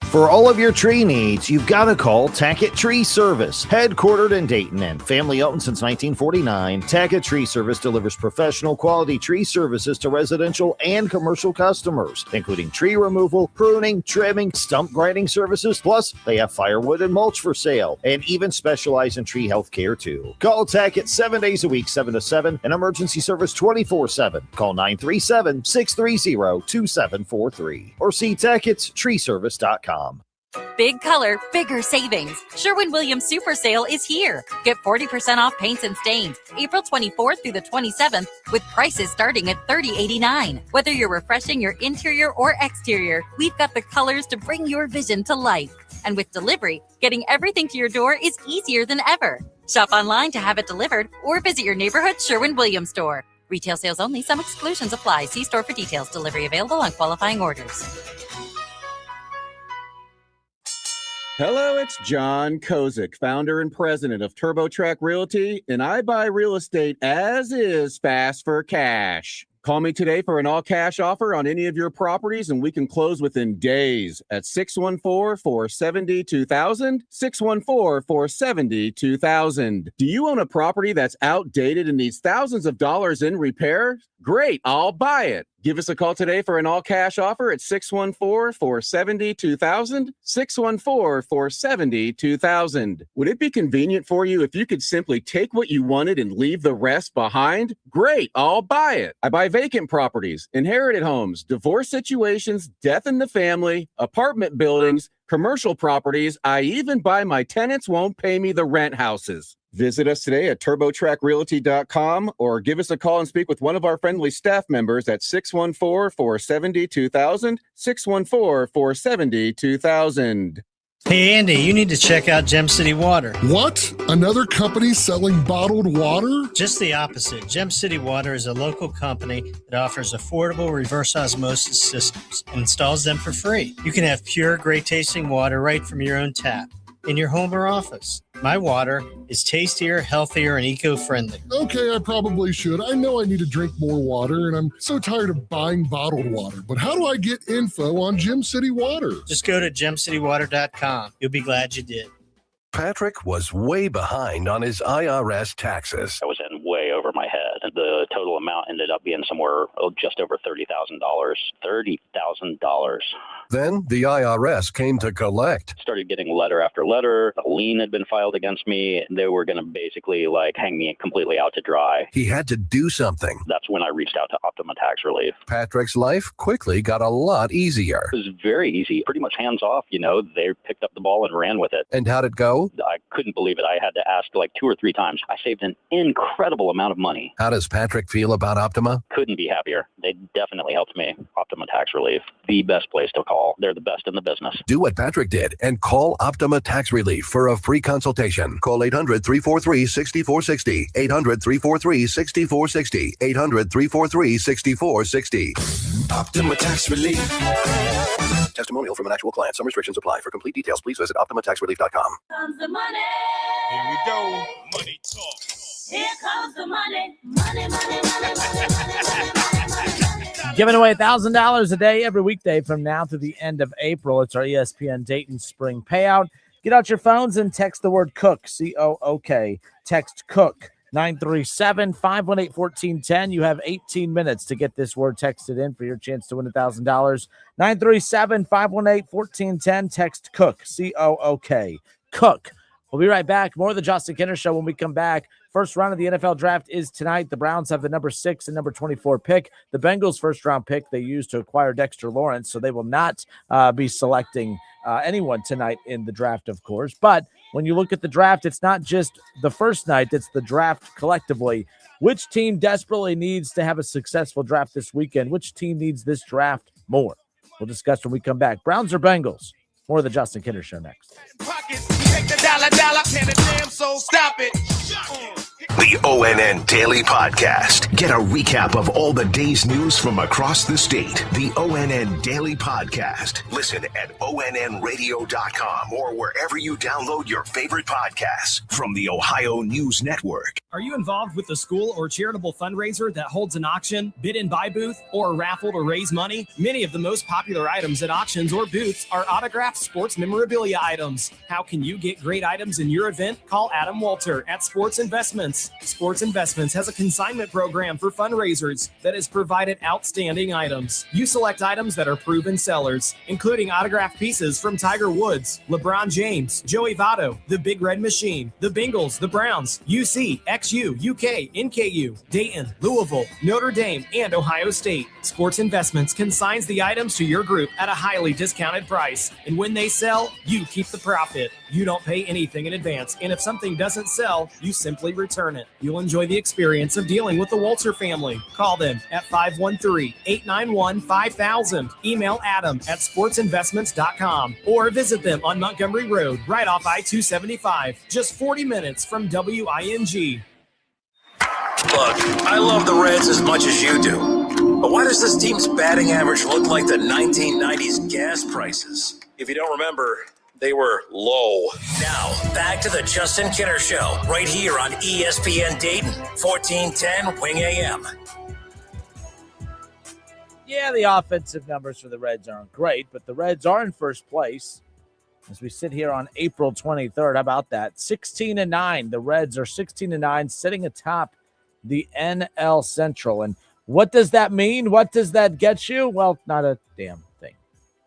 Speaker 4: For all of your tree needs, you've got to call Tackett Tree Service. Headquartered in Dayton and family-owned since 1949, Tackett Tree Service delivers professional quality tree services to residential and commercial customers, including tree removal, pruning, trimming, stump grinding services. Plus, they have firewood and mulch for sale, and even specialize in tree health care, too. Call Tackett 7 days a week, 7 to 7, and emergency service 24/7. Call 937-630-2743 or see Tackett'sTreeService.com.
Speaker 21: Big color, bigger savings. Sherwin-Williams Super Sale is here. Get 40% off paints and stains April 24th through the 27th with prices starting at $30.89. Whether you're refreshing your interior or exterior, we've got the colors to bring your vision to life. And with delivery, getting everything to your door is easier than ever. Shop online to have it delivered or visit your neighborhood Sherwin-Williams store. Retail sales only. Some exclusions apply. See store for details. Delivery available on qualifying orders.
Speaker 5: Hello, it's John Kozik, founder and president of TurboTrack Realty, and I buy real estate as is fast for cash. Call me today for an all-cash offer on any of your properties, and we can close within days at 614-470-2000, 614-470-2000. Do you own a property that's outdated and needs thousands of dollars in repair? Great, I'll buy it. Give us a call today for an all-cash offer at 614-470-2000, 614-470-2000. Would it be convenient for you if you could simply take what you wanted and leave the rest behind? Great, I'll buy it. I buy vacant properties, inherited homes, divorce situations, death in the family, apartment buildings, commercial properties. I even buy my tenants won't pay me the rent houses. Visit us today at TurboTrackRealty.com or give us a call and speak with one of our friendly staff members at 614-470-2000, 614-470-2000.
Speaker 6: Hey, Andy, you need to check out Gem City Water.
Speaker 3: What? Another company selling bottled water?
Speaker 6: Just the opposite. Gem City Water is a local company that offers affordable reverse osmosis systems and installs them for free. You can have pure, great-tasting water right from your own tap in your home or office. My water is tastier, healthier, and eco-friendly.
Speaker 3: Okay, I probably should. I know I need to drink more water, and I'm so tired of buying bottled water. But how do I get info on Gem City Water?
Speaker 6: Just go to gemcitywater.com. You'll be glad you did.
Speaker 7: Patrick was way behind on his IRS taxes.
Speaker 8: I was in way over my head. The total amount ended up being somewhere just over $30,000. $30,000.
Speaker 7: Then the IRS came to collect.
Speaker 8: Started getting letter after letter. A lien had been filed against me. They were going to basically hang me completely out to dry.
Speaker 7: He had to do something.
Speaker 8: That's when I reached out to Optima Tax Relief.
Speaker 7: Patrick's life quickly got a lot easier.
Speaker 8: It was very easy, pretty much hands off. They picked up the ball and ran with it.
Speaker 7: And how'd it go?
Speaker 8: I couldn't believe it. I had to ask 2 or 3 times. I saved an incredible amount of money.
Speaker 7: How does Patrick feel about Optima?
Speaker 8: Couldn't be happier. They definitely helped me. Optima Tax Relief, the best place to call. call. They're the best in the business.
Speaker 7: Do what Patrick did and call Optima Tax Relief for a free consultation. Call 800-343-6460. 800-343-6460. 800-343-6460.
Speaker 20: Optima Tax Relief.
Speaker 7: Testimonial from an actual client. Some restrictions apply. For complete details, please visit OptimaTaxRelief.com.
Speaker 9: Comes the money.
Speaker 20: Here we go. Money talk.
Speaker 9: Here comes the money. Money, money, money, money, money, money, money.
Speaker 15: Giving away $1,000 a day every weekday from now to the end of April. It's our ESPN Dayton Spring Payout. Get out your phones and text the word COOK, C-O-O-K. Text COOK, 937-518-1410. You have 18 minutes to get this word texted in for your chance to win $1,000. 937-518-1410. Text COOK, C-O-O-K. COOK. We'll be right back. More of the Justin Kinner Show when we come back. First round of the NFL draft is tonight. The Browns have the number 6 and number 24 pick. The Bengals' first-round pick they used to acquire Dexter Lawrence, so they will not be selecting anyone tonight in the draft, of course. But when you look at the draft, it's not just the first night, it's the draft collectively. Which team desperately needs to have a successful draft this weekend? Which team needs this draft more? We'll discuss when we come back. Browns or Bengals? More of the Justin Kinner Show next.
Speaker 20: Take the dollar, and the damn soul stop it.
Speaker 7: The ONN Daily Podcast.
Speaker 10: Get a recap of all the day's news from across the state. The ONN Daily Podcast. Listen at onnradio.com or wherever you download your favorite podcasts from the Ohio News Network.
Speaker 25: Are you involved with a school or charitable fundraiser that holds an auction, bid and buy booth, or a raffle to raise money? Many of the most popular items at auctions or booths are autographed sports memorabilia items. How can you get great items in your event? Call Adam Walter at Sports Investments. Sports Investments has a consignment program for fundraisers that has provided outstanding items. You select items that are proven sellers, including autographed pieces from Tiger Woods, LeBron James, Joey Votto, the Big Red Machine, the Bengals, the Browns, UC, XU, UK, NKU, Dayton, Louisville, Notre Dame, and Ohio State. Sports Investments consigns the items to your group at a highly discounted price, and when they sell, you keep the profit. You don't pay anything in advance, and if something doesn't sell, you simply return it. You'll enjoy the experience of dealing with the Walter family. Call them at 513-891-5000. Email Adam at sportsinvestments.com or visit them on Montgomery Road, right off I-275, just 40 minutes from WING.
Speaker 14: Look, I love the Reds as much as you do. But why does this team's batting average look like the 1990s gas prices? If you don't remember, they were low.
Speaker 7: Now, back to the Justin Kinner Show, right here on ESPN Dayton, 1410 Wing AM.
Speaker 15: Yeah, the offensive numbers for the Reds aren't great, but the Reds are in first place as we sit here on April 23rd. How about that? 16-9. The Reds are 16-9, sitting atop the NL Central. And what does that mean? What does that get you? Well, not a damn thing.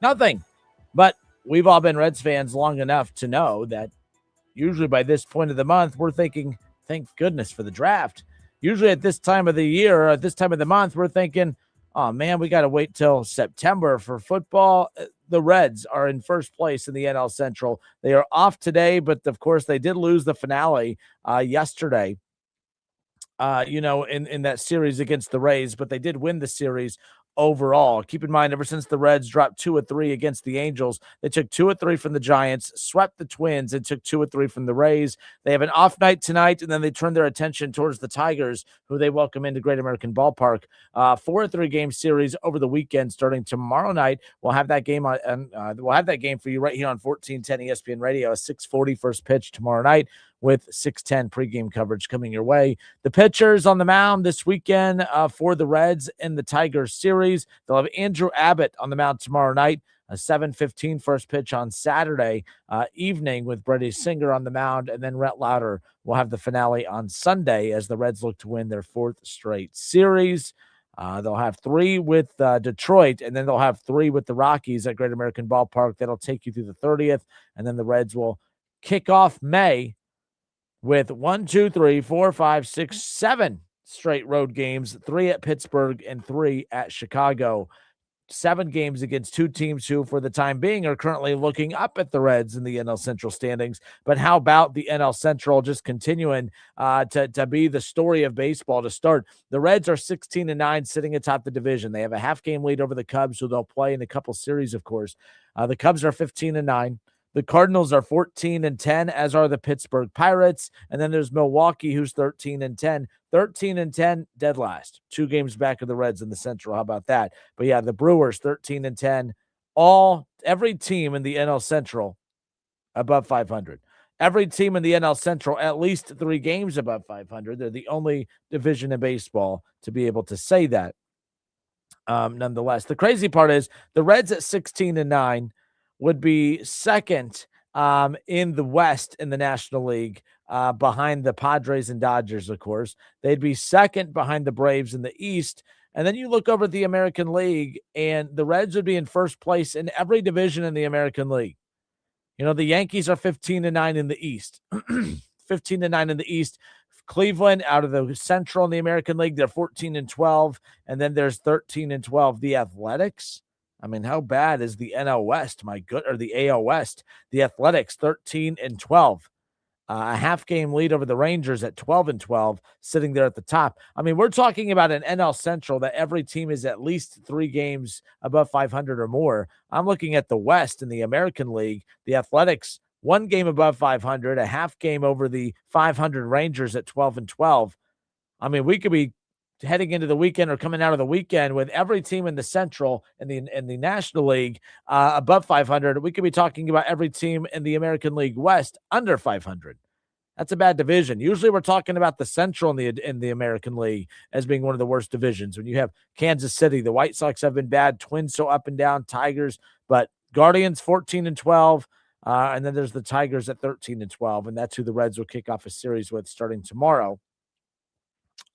Speaker 15: Nothing. But we've all been Reds fans long enough to know that usually by this point of the month, we're thinking, thank goodness for the draft. Usually at this time of the year, or at this time of the month, we're thinking, oh man, we got to wait till September for football. The Reds are in first place in the NL Central. They are off today, but of course they did lose the finale yesterday. In that series against the Rays, but they did win the series overall. Keep in mind, ever since the Reds dropped 2 of 3 against the Angels, they took 2 of 3 from the Giants, swept the Twins, and took 2 of 3 from the Rays. They have an off night tonight, and then they turn their attention towards the Tigers, who they welcome into Great American Ballpark. 4 of 3 game series over the weekend, starting tomorrow night. We'll have that game we'll have that game for you right here on 1410 ESPN Radio. A 6:40 first pitch tomorrow night, with 6:10 pregame coverage coming your way. The pitchers on the mound this weekend for the Reds in the Tigers series. They'll have Andrew Abbott on the mound tomorrow night, a 7:15 first pitch on Saturday evening with Brady Singer on the mound, and then Rhett Lauder will have the finale on Sunday as the Reds look to win their 4th straight series. They'll have 3 with Detroit, and then they'll have 3 with the Rockies at Great American Ballpark. That'll take you through the 30th, and then the Reds will kick off May with 7 straight road games, 3 at Pittsburgh and 3 at Chicago. 7 games against 2 teams who, for the time being, are currently looking up at the Reds in the NL Central standings. But how about the NL Central just continuing to be the story of baseball to start? The Reds are 16-9, sitting atop the division. They have a half-game lead over the Cubs, who they'll play in a couple series, of course. The Cubs are 15-9. The Cardinals are 14-10, as are the Pittsburgh Pirates. And then there's Milwaukee, who's 13-10. 13-10, dead last. 2 games back of the Reds in the Central. How about that? But yeah, the Brewers, 13-10. Every team in the NL Central above 500. Every team in the NL Central at least 3 games above 500. They're the only division in baseball to be able to say that. Nonetheless, the crazy part is the Reds at 16-9 would be second in the West in the National League, behind the Padres and Dodgers, of course. They'd be second behind the Braves in the East. And then you look over at the American League, and the Reds would be in first place in every division in the American League. You know, the Yankees are 15-9 in the East. 15-9 in the East. Cleveland, out of the Central in the American League, they're 14-12. And then there's 13-12. The Athletics, I mean, how bad is the NL West? Or the AL West? The Athletics, 13-12. A half-game lead over the Rangers at 12-12, sitting there at the top. I mean, we're talking about an NL Central that every team is at least 3 games above 500 or more. I'm looking at the West in the American League. The Athletics, 1 game above 500, a half game over the 500 Rangers at 12-12. I mean, we could be heading into the weekend or coming out of the weekend with every team in the Central and the National League above 500. We could be talking about every team in the American League West under 500. That's a bad division. Usually we're talking about the Central in the American League as being one of the worst divisions. When you have Kansas City, the White Sox have been bad, Twins so up and down, Tigers, but Guardians 14-12. And then there's the Tigers at 13-12, and that's who the Reds will kick off a series with starting tomorrow.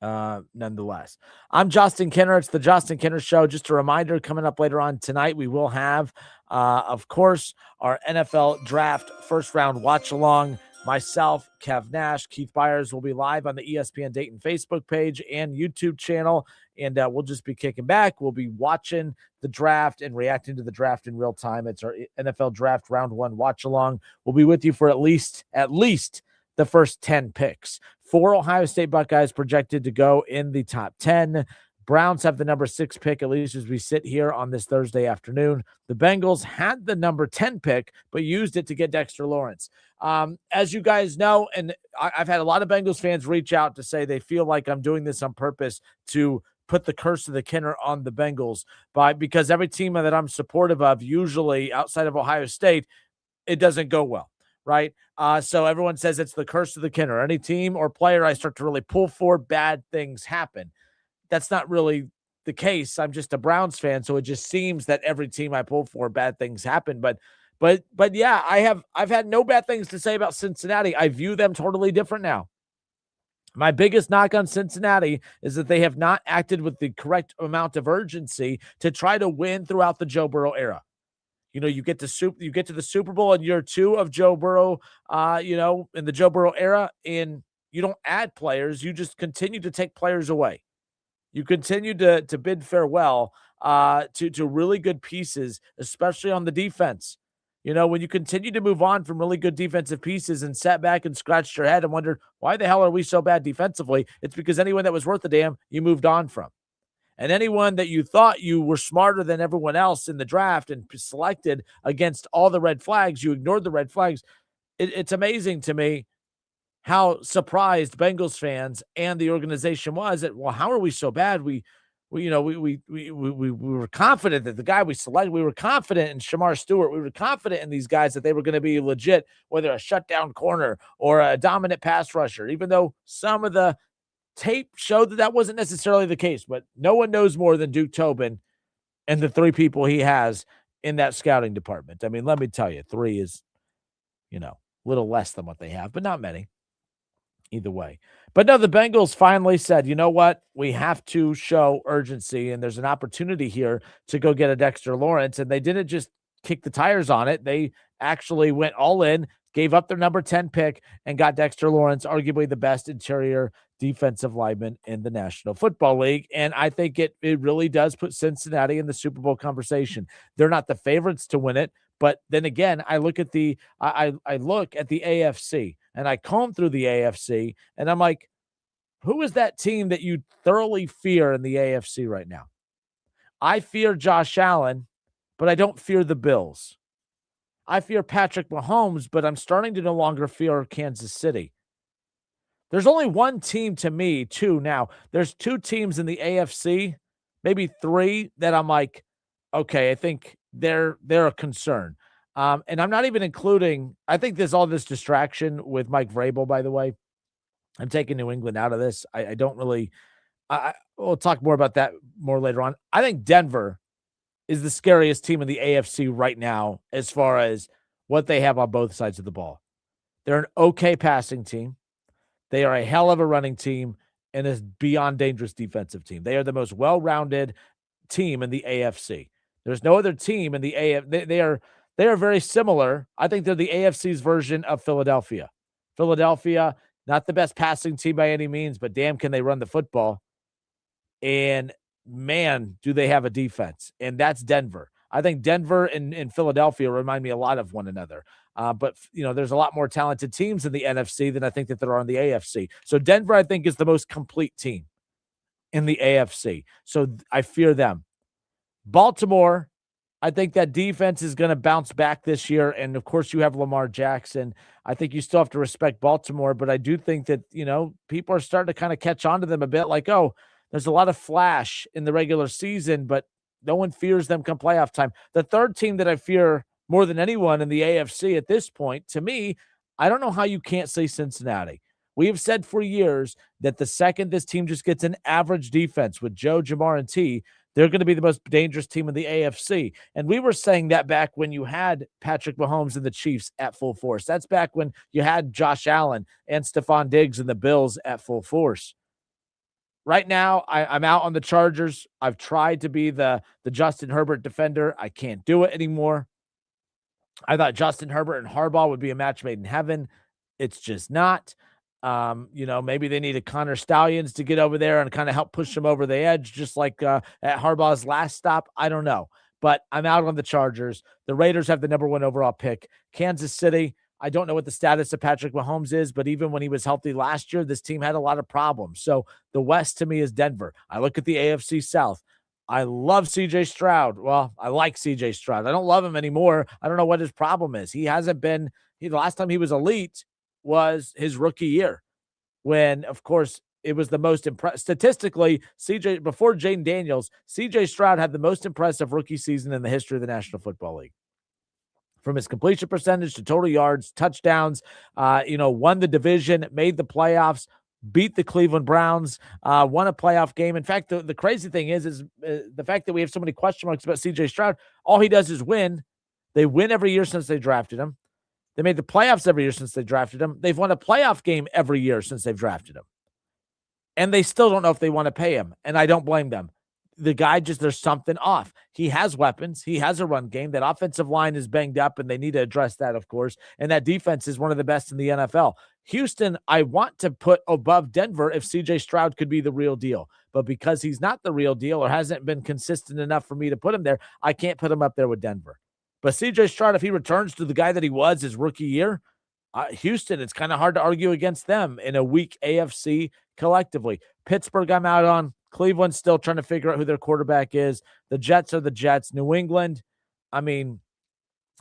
Speaker 15: Nonetheless, I'm Justin Kinner. It's the Justin Kinner Show. Just a reminder, coming up later on tonight, we will have, of course, our NFL Draft first round watch along. Myself, Kev Nash, Keith Byers will be live on the ESPN Dayton Facebook page and YouTube channel, and we'll just be kicking back. We'll be watching the draft and reacting to the draft in real time. It's our NFL Draft Round 1 watch along. We'll be with you for at least the first 10 picks. 4 Ohio State Buckeyes projected to go in the top 10. Browns have the number 6 pick, at least as we sit here on this Thursday afternoon. The Bengals had the number 10 pick, but used it to get Dexter Lawrence. As you guys know, and I've had a lot of Bengals fans reach out to say they feel like I'm doing this on purpose to put the curse of the Kinner on the Bengals, because every team that I'm supportive of, usually outside of Ohio State, it doesn't go well. Right. So everyone says it's the curse of the Kinner. Any team or player I start to really pull for, bad things happen. That's not really the case. I'm just a Browns fan, so it just seems that every team I pull for, bad things happen. But yeah, I've had no bad things to say about Cincinnati. I view them totally different now. My biggest knock on Cincinnati is that they have not acted with the correct amount of urgency to try to win throughout the Joe Burrow era. You know, you get to the Super Bowl in year 2 of Joe Burrow, in the Joe Burrow era, and you don't add players. You just continue to take players away. You continue to bid farewell to really good pieces, especially on the defense. You know, when you continue to move on from really good defensive pieces and sat back and scratched your head and wondered, why the hell are we so bad defensively? It's because anyone that was worth a damn, you moved on from. And anyone that you thought you were smarter than everyone else in the draft and selected against all the red flags, you ignored the red flags. It's amazing to me how surprised Bengals fans and the organization was that, well, how are we so bad? We were confident that the guy we selected, we were confident in Shamar Stewart. We were confident in these guys that they were going to be legit, whether a shutdown corner or a dominant pass rusher, even though some of the tape showed that wasn't necessarily the case. But no one knows more than Duke Tobin and the 3 people he has in that scouting department. I mean, let me tell you, 3 is, a little less than what they have, but not many. Either way. But no, the Bengals finally said, you know what? We have to show urgency, and there's an opportunity here to go get a Dexter Lawrence. And they didn't just kick the tires on it. They actually went all in, gave up their number 10 pick, and got Dexter Lawrence, arguably the best interior defensive lineman in the National Football League. And I think it really does put Cincinnati in the Super Bowl conversation. They're not the favorites to win it, but then again, I look at the AFC, and I comb through the AFC, and I'm like, who is that team that you thoroughly fear in the AFC right now? I fear Josh Allen, but I don't fear the Bills. I fear Patrick Mahomes, but I'm starting to no longer fear Kansas City. There's only one team to me, two now. There's two teams in the AFC, maybe three, that I'm like, okay, I think they're a concern. And I'm not even including, I think there's all this distraction with Mike Vrabel, by the way. I'm taking New England out of this. I don't really, we'll talk more about that more later on. I think Denver is the scariest team in the AFC right now as far as what they have on both sides of the ball. They're an okay passing team. They are a hell of a running team and a beyond dangerous defensive team. They are the most well-rounded team in the AFC. There's no other team in the AFC. They are very similar. I think they're the AFC's version of Philadelphia. Philadelphia, not the best passing team by any means, but damn, can they run the football? And man, do they have a defense. And that's Denver. I think Denver and Philadelphia remind me a lot of one another. But, there's a lot more talented teams in the NFC than I think that there are in the AFC. So Denver, I think, is the most complete team in the AFC. So I fear them. Baltimore, I think that defense is going to bounce back this year. And, of course, you have Lamar Jackson. I think you still have to respect Baltimore. But I do think that, people are starting to kind of catch on to them a bit like, oh, there's a lot of flash in the regular season, but no one fears them come playoff time. The third team that I fear more than anyone in the AFC at this point, to me, I don't know how you can't say Cincinnati. We have said for years that the second this team just gets an average defense with Joe, Jamar, and T, they're going to be the most dangerous team in the AFC. And we were saying that back when you had Patrick Mahomes and the Chiefs at full force. That's back when you had Josh Allen and Stephon Diggs and the Bills at full force. Right now, I'm out on the Chargers. I've tried to be the Justin Herbert defender. I can't do it anymore. I thought Justin Herbert and Harbaugh would be a match made in heaven. It's just not. Maybe they needed Connor Stallions to get over there and kind of help push them over the edge, just like at Harbaugh's last stop. I don't know. But I'm out on the Chargers. The Raiders have the number 1 overall pick. Kansas City, I don't know what the status of Patrick Mahomes is, but even when he was healthy last year, this team had a lot of problems. So the West to me is Denver. I look at the AFC South. I love CJ Stroud. Well, I like CJ Stroud. I don't love him anymore. I don't know what his problem is. He hasn't been, the last time he was elite was his rookie year when, of course, it was the most impressive. Statistically, before Jane Daniels, CJ Stroud had the most impressive rookie season in the history of the National Football League. From his completion percentage to total yards, touchdowns, won the division, made the playoffs, beat the Cleveland Browns, won a playoff game. In fact, the crazy thing is the fact that we have so many question marks about CJ Stroud. All he does is win. They win every year since they drafted him. They made the playoffs every year since they drafted him. They've won a playoff game every year since they've drafted him. And they still don't know if they want to pay him. And I don't blame them. The guy there's something off. He has weapons. He has a run game. That offensive line is banged up, and they need to address that, of course. And that defense is one of the best in the NFL. Houston, I want to put above Denver if CJ Stroud could be the real deal. But because he's not the real deal or hasn't been consistent enough for me to put him there, I can't put him up there with Denver. But CJ Stroud, if he returns to the guy that he was his rookie year, Houston, it's kind of hard to argue against them in a weak AFC collectively. Pittsburgh, I'm out on. Cleveland's still trying to figure out who their quarterback is. The Jets are the Jets. New England, I mean,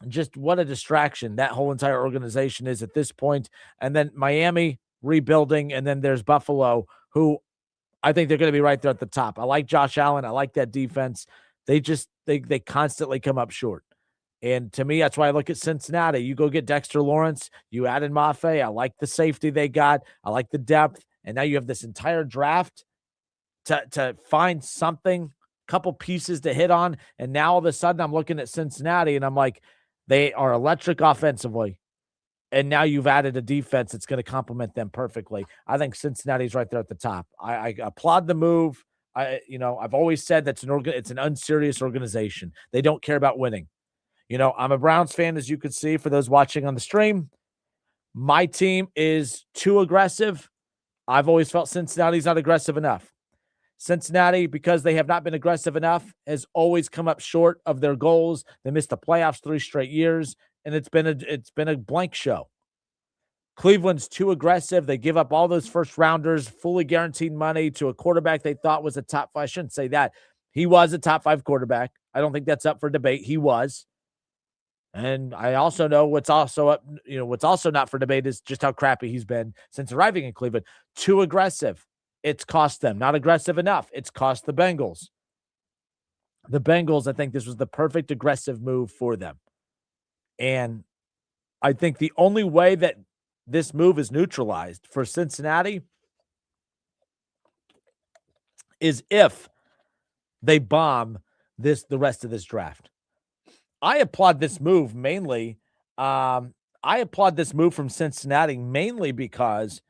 Speaker 15: just what a distraction that whole entire organization is at this point. And then Miami rebuilding, and then there's Buffalo, who I think they're going to be right there at the top. I like Josh Allen. I like that defense. They constantly come up short. And to me, that's why I look at Cincinnati. You go get Dexter Lawrence. You added Mafe. I like the safety they got. I like the depth. And now you have this entire draft to find something, couple pieces to hit on. And now all of a sudden I'm looking at Cincinnati and I'm like, they are electric offensively. And now you've added a defense that's going to complement them perfectly. I think Cincinnati's right there at the top. I applaud the move. I've always said it's an unserious organization. They don't care about winning. I'm a Browns fan, as you can see, for those watching on the stream. My team is too aggressive. I've always felt Cincinnati's not aggressive enough. Cincinnati, because they have not been aggressive enough, has always come up short of their goals. They missed the playoffs 3 straight years, and it's been a blank show. Cleveland's too aggressive. They give up all those first rounders, fully guaranteed money to a quarterback they thought was a top 5. I shouldn't say that. He was a top 5 quarterback. I don't think that's up for debate. He was. And I also know what's also not for debate is just how crappy he's been since arriving in Cleveland. Too aggressive. It's cost them. Not aggressive enough. It's cost the Bengals. The Bengals, I think this was the perfect aggressive move for them. And I think the only way that this move is neutralized for Cincinnati is if they bomb the rest of this draft. I applaud this move mainly. I applaud this move from Cincinnati mainly because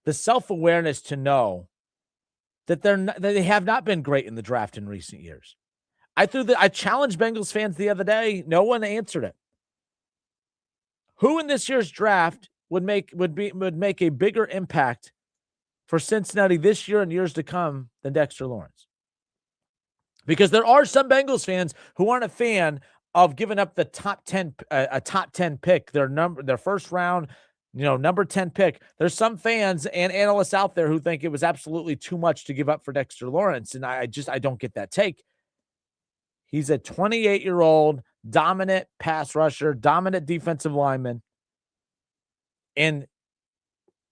Speaker 15: the self-awareness to know that they have not been great in the draft in recent years. I challenged Bengals fans the other day. No one answered it. Who in this year's draft would make a bigger impact for Cincinnati this year and years to come than Dexter Lawrence? Because there are some Bengals fans who aren't a fan of giving up the top 10 pick, their first round, number 10 pick. There's some fans and analysts out there who think it was absolutely too much to give up for Dexter Lawrence, and I don't get that take. He's a 28-year-old dominant pass rusher, dominant defensive lineman, and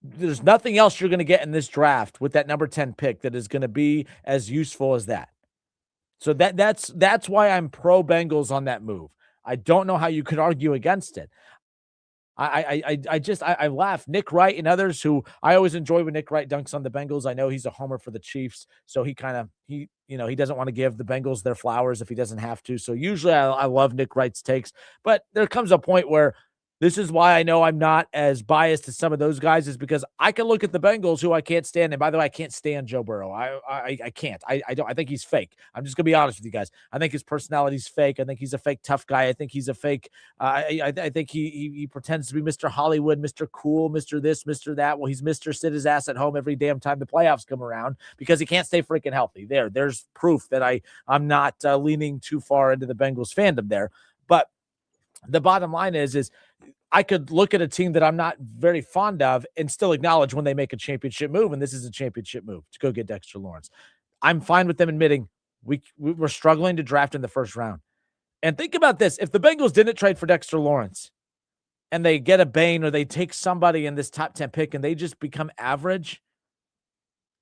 Speaker 15: there's nothing else you're going to get in this draft with that number 10 pick that is going to be as useful as that. So that's why I'm pro Bengals on that move. I don't know how you could argue against it. I laugh. Nick Wright and others who I always enjoy when Nick Wright dunks on the Bengals. I know he's a homer for the Chiefs, so he doesn't want to give the Bengals their flowers if he doesn't have to. So usually I love Nick Wright's takes, but there comes a point where this is why I know I'm not as biased as some of those guys, is because I can look at the Bengals who I can't stand. And by the way, I can't stand Joe Burrow. I can't. I think he's fake. I'm just going to be honest with you guys. I think his personality's fake. I think he's a fake tough guy. I think he's a fake. I think he pretends to be Mr. Hollywood, Mr. Cool, Mr. this, Mr. that. Well, he's Mr. Sit his ass at home every damn time the playoffs come around because he can't stay freaking healthy. There's proof that I'm not leaning too far into the Bengals fandom there. But the bottom line is I could look at a team that I'm not very fond of and still acknowledge when they make a championship move, and this is a championship move to go get Dexter Lawrence. I'm fine with them admitting we're struggling to draft in the first round. And think about this. If the Bengals didn't trade for Dexter Lawrence and they get a Bain or they take somebody in this top 10 pick and they just become average,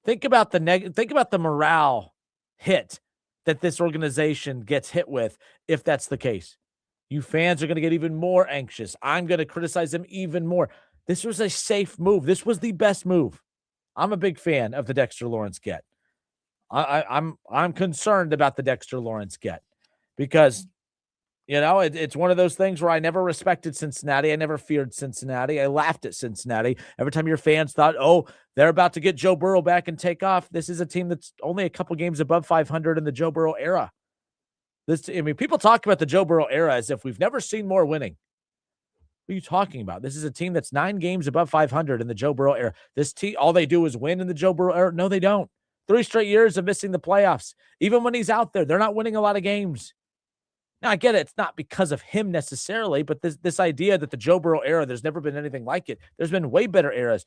Speaker 15: think about the morale hit that this organization gets hit with if that's the case. You fans are going to get even more anxious. I'm going to criticize them even more. This was a safe move. This was the best move. I'm a big fan of the Dexter Lawrence get. I'm concerned about the Dexter Lawrence get because, it's one of those things where I never respected Cincinnati. I never feared Cincinnati. I laughed at Cincinnati. Every time your fans thought, oh, they're about to get Joe Burrow back and take off. This is a team that's only a couple games above 500 in the Joe Burrow era. People talk about the Joe Burrow era as if we've never seen more winning. What are you talking about? This is a team that's 9 games above 500 in the Joe Burrow era. This team, all they do is win in the Joe Burrow era. No, they don't. 3 straight years of missing the playoffs. Even when he's out there, they're not winning a lot of games. Now, I get it. It's not because of him necessarily, but this idea that the Joe Burrow era, there's never been anything like it. There's been way better eras.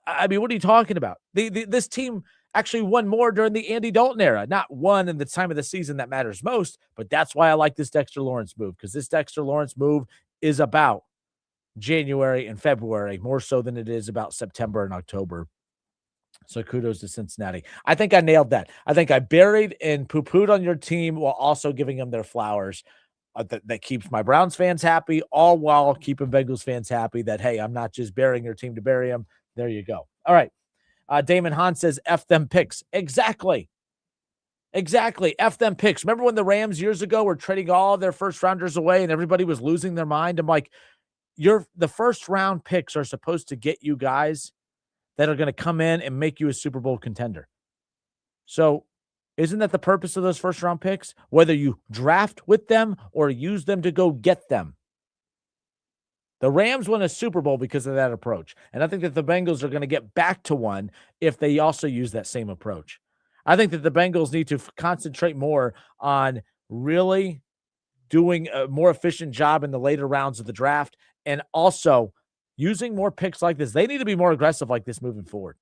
Speaker 15: I mean, what are you talking about? This team actually won more during the Andy Dalton era, not one in the time of the season that matters most, but that's why I like this Dexter Lawrence move, because this Dexter Lawrence move is about January and February more so than it is about September and October. So kudos to Cincinnati. I think I nailed that. I think I buried and poo-pooed on your team while also giving them their flowers. That keeps my Browns fans happy, all while keeping Bengals fans happy that, hey, I'm not just burying your team to bury them. There you go. All right. Damon Hahn says, F them picks. Exactly. F them picks. Remember when the Rams years ago were trading all their first rounders away and everybody was losing their mind? I'm like, the first round picks are supposed to get you guys that are going to come in and make you a Super Bowl contender. So isn't that the purpose of those first round picks? Whether you draft with them or use them to go get them. The Rams won a Super Bowl because of that approach. And I think that the Bengals are going to get back to one if they also use that same approach. I think that the Bengals need to concentrate more on really doing a more efficient job in the later rounds of the draft and also using more picks like this. They need to be more aggressive like this moving forward.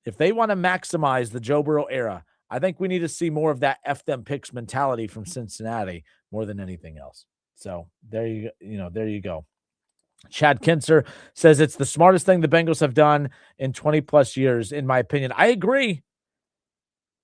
Speaker 15: If they want to maximize the Joe Burrow era, I think we need to see more of that F them picks mentality from Cincinnati more than anything else. So there you go. Chad Kinser says it's the smartest thing the Bengals have done in 20 plus years, in my opinion. I agree.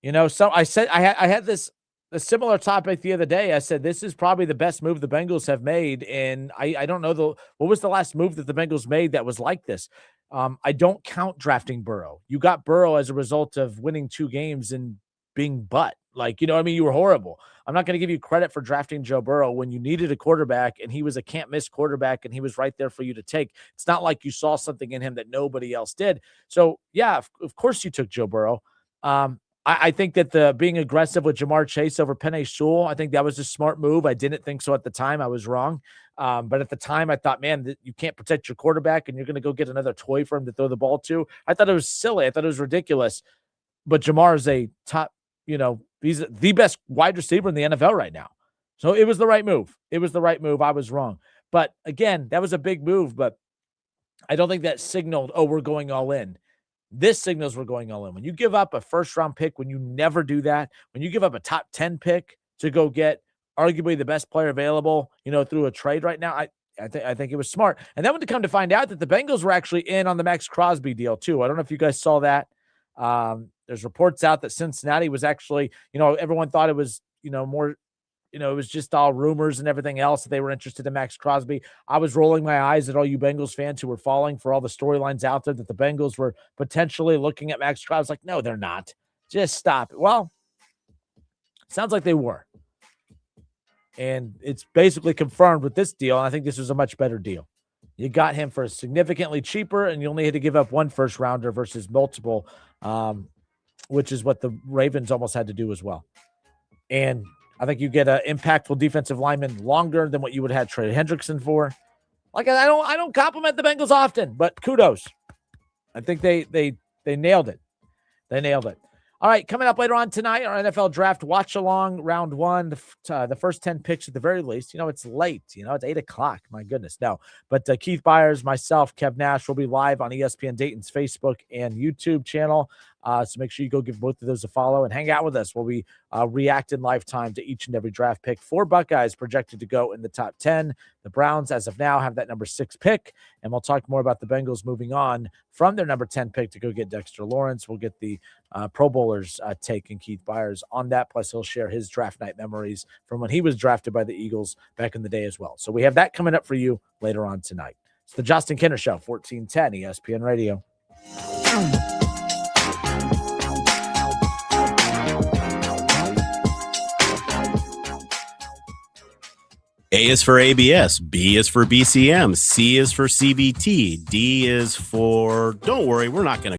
Speaker 15: So I said I had a similar topic the other day. I said this is probably the best move the Bengals have made, and I don't know what was the last move that the Bengals made that was like this. I don't count drafting Burrow. You got Burrow as a result of winning 2 games and being butt. You were horrible. I'm not going to give you credit for drafting Joe Burrow when you needed a quarterback and he was a can't-miss quarterback and he was right there for you to take. It's not like you saw something in him that nobody else did. So, yeah, of course you took Joe Burrow. I think that the being aggressive with Jamar Chase over Penei Sewell, I think that was a smart move. I didn't think so at the time. I was wrong. But at the time, I thought, man, you can't protect your quarterback and you're going to go get another toy for him to throw the ball to. I thought it was silly. I thought it was ridiculous. But Jamar is a top, he's the best wide receiver in the NFL right now. So it was the right move. It was the right move. I was wrong. But again, that was a big move. But I don't think that signaled, we're going all in. This signals we're going all in. When you give up a first-round pick, when you never do that, when you give up a top 10 pick to go get arguably the best player available, through a trade right now, I think it was smart. And then when to come to find out that the Bengals were actually in on the Max Crosby deal too. I don't know if you guys saw that. There's reports out that Cincinnati was actually, everyone thought it was, more, it was just all rumors and everything else that they were interested in Max Crosby. I was rolling my eyes at all you Bengals fans who were falling for all the storylines out there that the Bengals were potentially looking at Max Crosby. I was like, no, they're not. Just stop it. Well, sounds like they were. And it's basically confirmed with this deal. And I think this was a much better deal. You got him for significantly cheaper, and you only had to give up 1 first rounder versus multiple, which is what the Ravens almost had to do as well. And I think you get an impactful defensive lineman longer than what you would have had Trey Hendrickson for. Like, I don't compliment the Bengals often, but kudos. I think they nailed it. They nailed it. All right, coming up later on tonight, our NFL draft watch along, round 1, the first 10 picks at the very least. It's late. It's 8 o'clock. My goodness, no. But Keith Byers, myself, Kev Nash will be live on ESPN Dayton's Facebook and YouTube channel. So make sure you go give both of those a follow and hang out with us. We'll be reacting lifetime to each and every draft pick. 4 Buckeyes projected to go in the top 10. The Browns, as of now, have that number 6 pick. And we'll talk more about the Bengals moving on from their number 10 pick to go get Dexter Lawrence. We'll get the Pro Bowlers take and Keith Byers on that. Plus, he'll share his draft night memories from when he was drafted by the Eagles back in the day as well. So we have that coming up for you later on tonight. It's the Justin Kinner Show, 1410 ESPN Radio.
Speaker 11: A is for ABS, B is for BCM, C is for CBT, D is for, don't worry, we're not going to